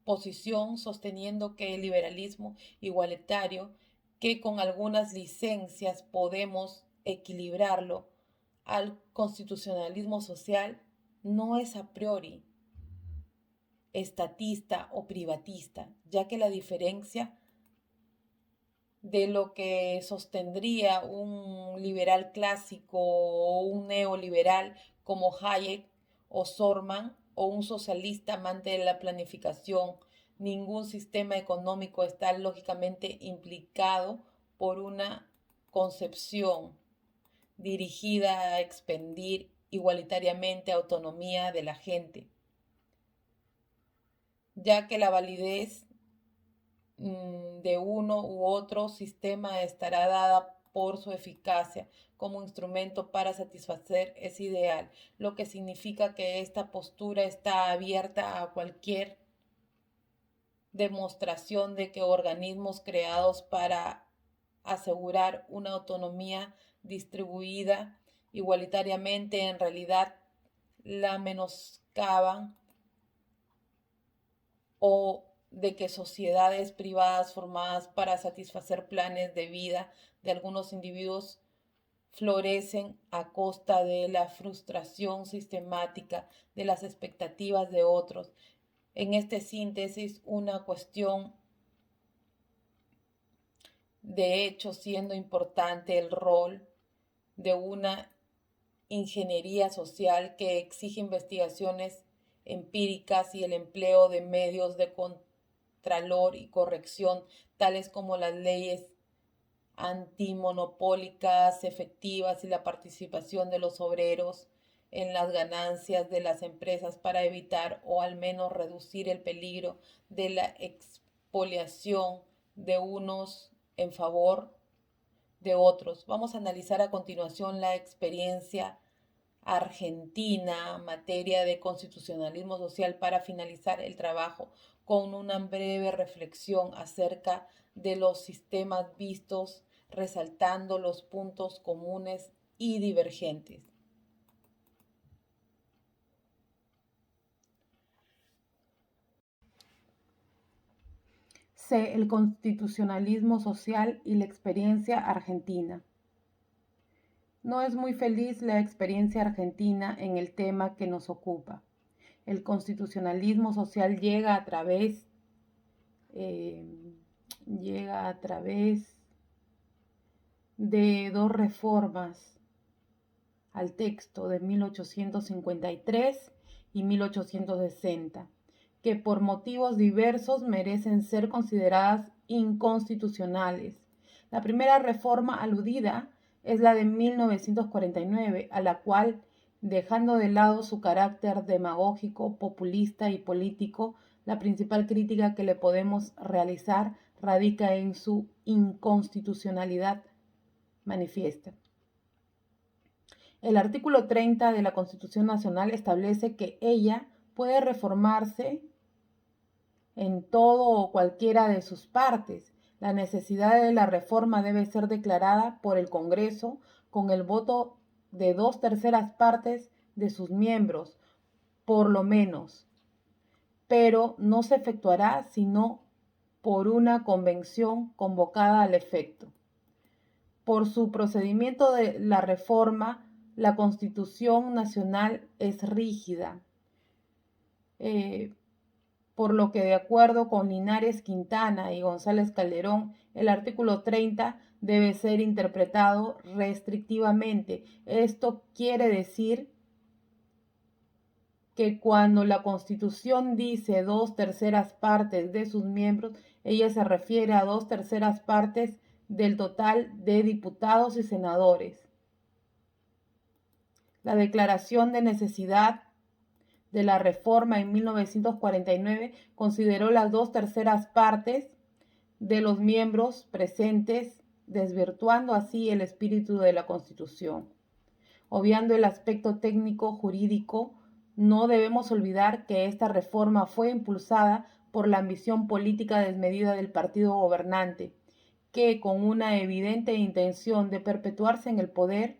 S1: posición, sosteniendo que el liberalismo igualitario, que con algunas licencias podemos equilibrarlo al constitucionalismo social, no es a priori estatista o privatista, ya que la diferencia de lo que sostendría un liberal clásico o un neoliberal como Hayek o Sorman o un socialista amante de la planificación. Ningún sistema económico está lógicamente implicado por una concepción dirigida a expandir igualitariamente autonomía de la gente, ya que la validez de uno u otro sistema estará dada por su eficacia como instrumento para satisfacer ese ideal, lo que significa que esta postura está abierta a cualquier demostración de que organismos creados para asegurar una autonomía distribuida igualitariamente en realidad la menoscaban, o de que sociedades privadas formadas para satisfacer planes de vida de algunos individuos florecen a costa de la frustración sistemática de las expectativas de otros. En este síntesis, una cuestión de hecho, siendo importante el rol de una ingeniería social que exige investigaciones empíricas y el empleo de medios de contralor y corrección, tales como las leyes antimonopólicas efectivas y la participación de los obreros en las ganancias de las empresas para evitar o al menos reducir el peligro de la expoliación de unos en favor de otros. Vamos a analizar a continuación la experiencia argentina, materia de constitucionalismo social, para finalizar el trabajo con una breve reflexión acerca de los sistemas vistos, resaltando los puntos comunes y divergentes. C. El constitucionalismo social y la experiencia argentina. No es muy feliz la experiencia argentina en el tema que nos ocupa. El constitucionalismo social llega a través de dos reformas al texto de 1853 y 1860, que por motivos diversos merecen ser consideradas inconstitucionales. La primera reforma aludida es la de 1949, a la cual, dejando de lado su carácter demagógico, populista y político, la principal crítica que le podemos realizar radica en su inconstitucionalidad manifiesta. El artículo 30 de la Constitución Nacional establece que ella puede reformarse en todo o cualquiera de sus partes. La necesidad de la reforma debe ser declarada por el Congreso con el voto de 2/3 partes de sus miembros, por lo menos, pero no se efectuará sino por una convención convocada al efecto. Por su procedimiento de la reforma, la Constitución Nacional es rígida, por lo que, de acuerdo con Linares Quintana y González Calderón, el artículo 30 debe ser interpretado restrictivamente. Esto quiere decir que cuando la Constitución dice 2/3 partes de sus miembros, ella se refiere a 2/3 partes del total de diputados y senadores. La declaración de necesidad de la reforma en 1949 consideró las 2/3 partes de los miembros presentes, desvirtuando así el espíritu de la Constitución. Obviando el aspecto técnico jurídico, no debemos olvidar que esta reforma fue impulsada por la ambición política desmedida del partido gobernante, que con una evidente intención de perpetuarse en el poder,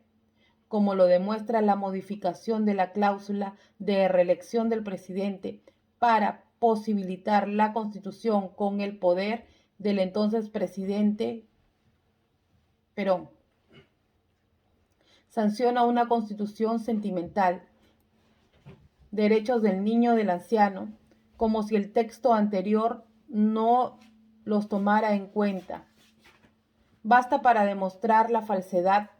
S1: como lo demuestra la modificación de la cláusula de reelección del presidente para posibilitar la constitución con el poder del entonces presidente Perón. Sanciona una constitución sentimental, derechos del niño y del anciano, como si el texto anterior no los tomara en cuenta. Basta para demostrar la falsedad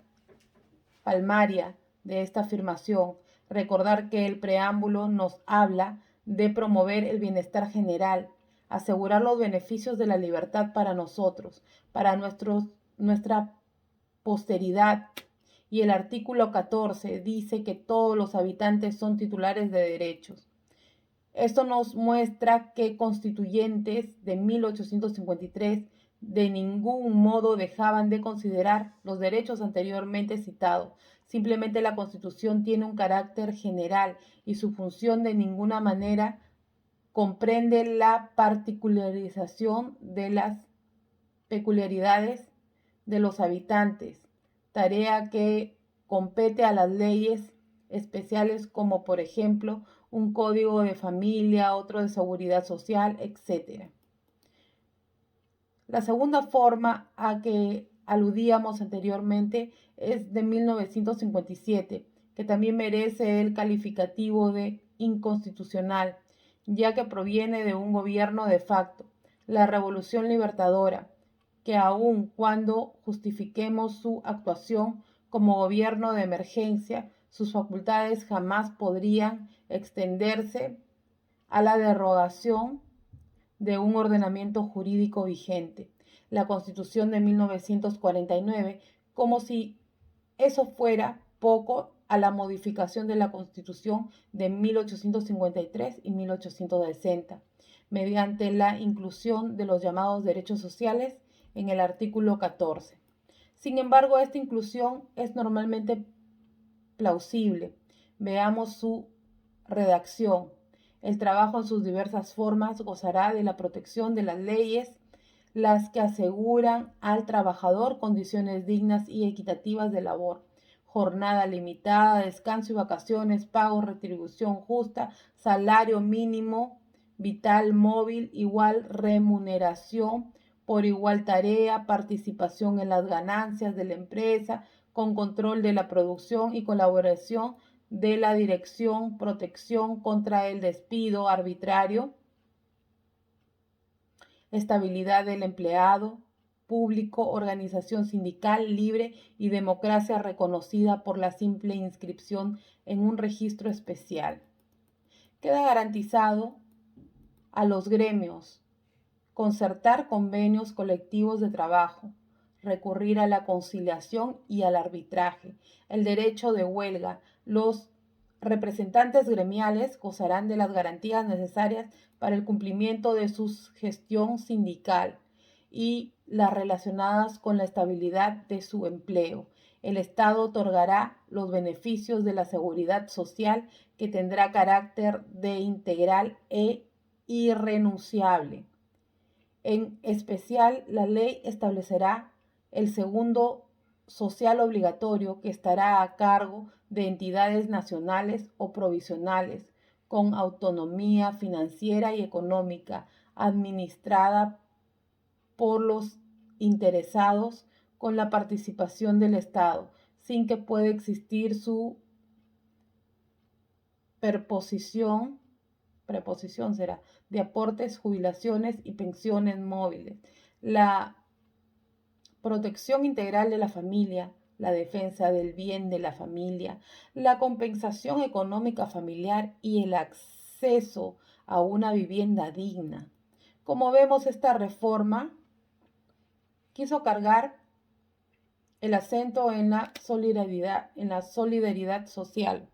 S1: palmaria de esta afirmación recordar que el preámbulo nos habla de promover el bienestar general, asegurar los beneficios de la libertad para nosotros, para nuestra posteridad. Y el artículo 14 dice que todos los habitantes son titulares de derechos. Esto nos muestra que constituyentes de 1853 de ningún modo dejaban de considerar los derechos anteriormente citados. Simplemente la Constitución tiene un carácter general y su función de ninguna manera comprende la particularización de las peculiaridades de los habitantes, tarea que compete a las leyes especiales como por ejemplo un código de familia, otro de seguridad social, etc. La segunda forma a que aludíamos anteriormente es de 1957, que también merece el calificativo de inconstitucional, ya que proviene de un gobierno de facto, la Revolución Libertadora, que aun cuando justifiquemos su actuación como gobierno de emergencia, sus facultades jamás podrían extenderse a la derogación de un ordenamiento jurídico vigente, la Constitución de 1949, como si eso fuera poco a la modificación de la Constitución de 1853 y 1860, mediante la inclusión de los llamados derechos sociales en el artículo 14. Sin embargo, esta inclusión es normalmente plausible. Veamos su redacción. El trabajo en sus diversas formas gozará de la protección de las leyes, las que aseguran al trabajador condiciones dignas y equitativas de labor, jornada limitada, descanso y vacaciones, pago, retribución justa, salario mínimo, vital móvil, igual remuneración por igual tarea, participación en las ganancias de la empresa, con control de la producción y colaboración de la dirección, protección contra el despido arbitrario, estabilidad del empleado público, organización sindical libre y democracia reconocida por la simple inscripción en un registro especial. Queda garantizado a los gremios concertar convenios colectivos de trabajo, recurrir a la conciliación y al arbitraje, el derecho de huelga. Los representantes gremiales gozarán de las garantías necesarias para el cumplimiento de su gestión sindical y las relacionadas con la estabilidad de su empleo. El Estado otorgará los beneficios de la seguridad social que tendrá carácter de integral e irrenunciable. En especial, la ley establecerá el segundo social obligatorio que estará a cargo de entidades nacionales o provisionales con autonomía financiera y económica, administrada por los interesados con la participación del Estado, sin que pueda existir su preposición será, de aportes, jubilaciones y pensiones móviles. La protección integral de la familia, la defensa del bien de la familia, la compensación económica familiar y el acceso a una vivienda digna. Como vemos, esta reforma quiso cargar el acento en la solidaridad social.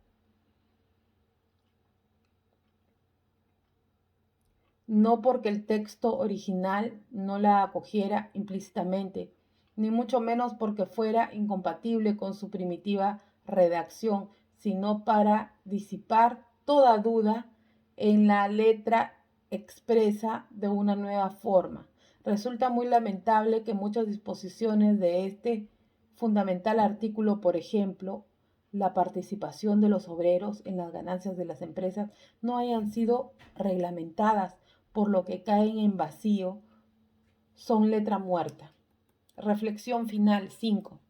S1: No porque el texto original no la acogiera implícitamente, ni mucho menos porque fuera incompatible con su primitiva redacción, sino para disipar toda duda en la letra expresa de una nueva forma. Resulta muy lamentable que muchas disposiciones de este fundamental artículo, por ejemplo, la participación de los obreros en las ganancias de las empresas, no hayan sido reglamentadas, por lo que caen en vacío, son letra muerta. Reflexión final 5.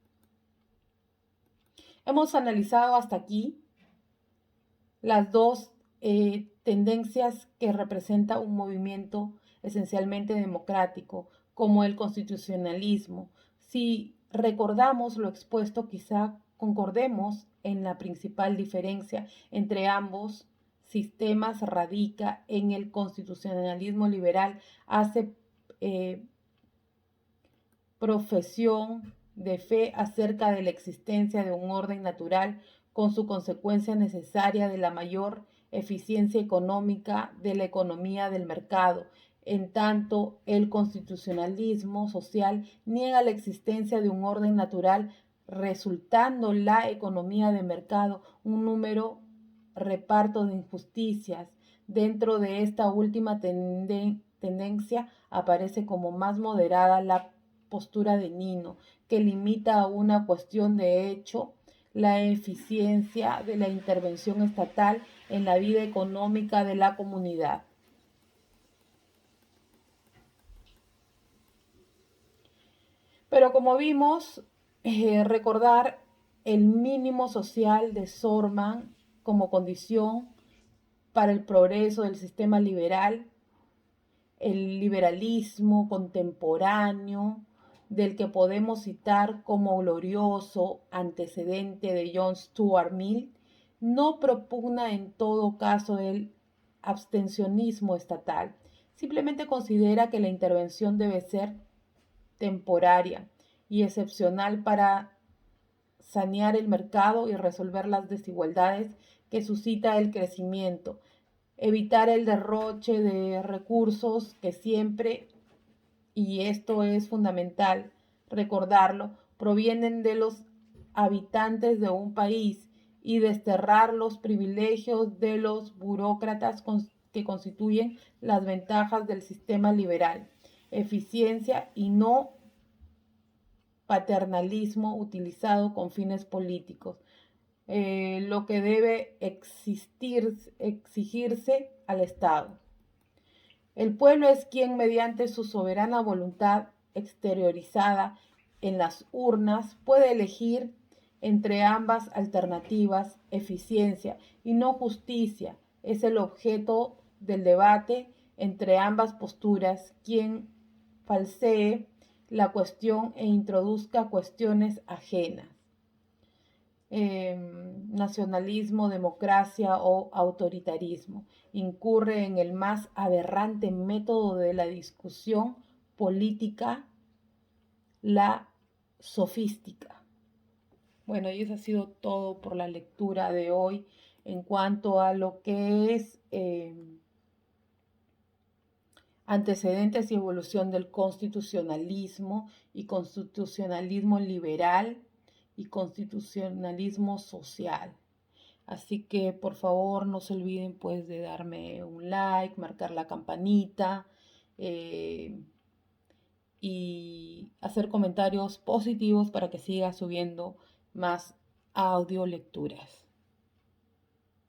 S1: Hemos analizado hasta aquí las dos tendencias que representa un movimiento esencialmente democrático, como el constitucionalismo. Si recordamos lo expuesto, quizá concordemos en la principal diferencia entre ambos sistemas radica en el constitucionalismo liberal, hace profesión de fe acerca de la existencia de un orden natural con su consecuencia necesaria de la mayor eficiencia económica de la economía del mercado. En tanto, el constitucionalismo social niega la existencia de un orden natural, resultando la economía de mercado un número reparto de injusticias. Dentro de esta última tendencia aparece como más moderada la postura de Nino, que limita a una cuestión de hecho la eficiencia de la intervención estatal en la vida económica de la comunidad. Pero como vimos, recordar el mínimo social de Sorman como condición para el progreso del sistema liberal, el liberalismo contemporáneo, del que podemos citar como glorioso antecedente de John Stuart Mill, no propugna en todo caso el abstencionismo estatal. Simplemente considera que la intervención debe ser temporaria y excepcional para sanear el mercado y resolver las desigualdades que suscita el crecimiento, evitar el derroche de recursos que siempre, y esto es fundamental recordarlo, provienen de los habitantes de un país y desterrar los privilegios de los burócratas que constituyen las ventajas del sistema liberal, eficiencia y no paternalismo utilizado con fines políticos. Lo que debe exigirse al Estado. El pueblo es quien, mediante su soberana voluntad exteriorizada en las urnas, puede elegir entre ambas alternativas. Eficiencia y no justicia es el objeto del debate entre ambas posturas. Quien falsee la cuestión e introduzca cuestiones ajenas. Nacionalismo, democracia o autoritarismo. Incurre en el más aberrante método de la discusión política, la sofística. Bueno, y eso ha sido todo por la lectura de hoy en cuanto a lo que es antecedentes y evolución del constitucionalismo y constitucionalismo liberal y constitucionalismo social. Así que por favor no se olviden pues de darme un like, marcar la campanita y hacer comentarios positivos para que siga subiendo más audio lecturas.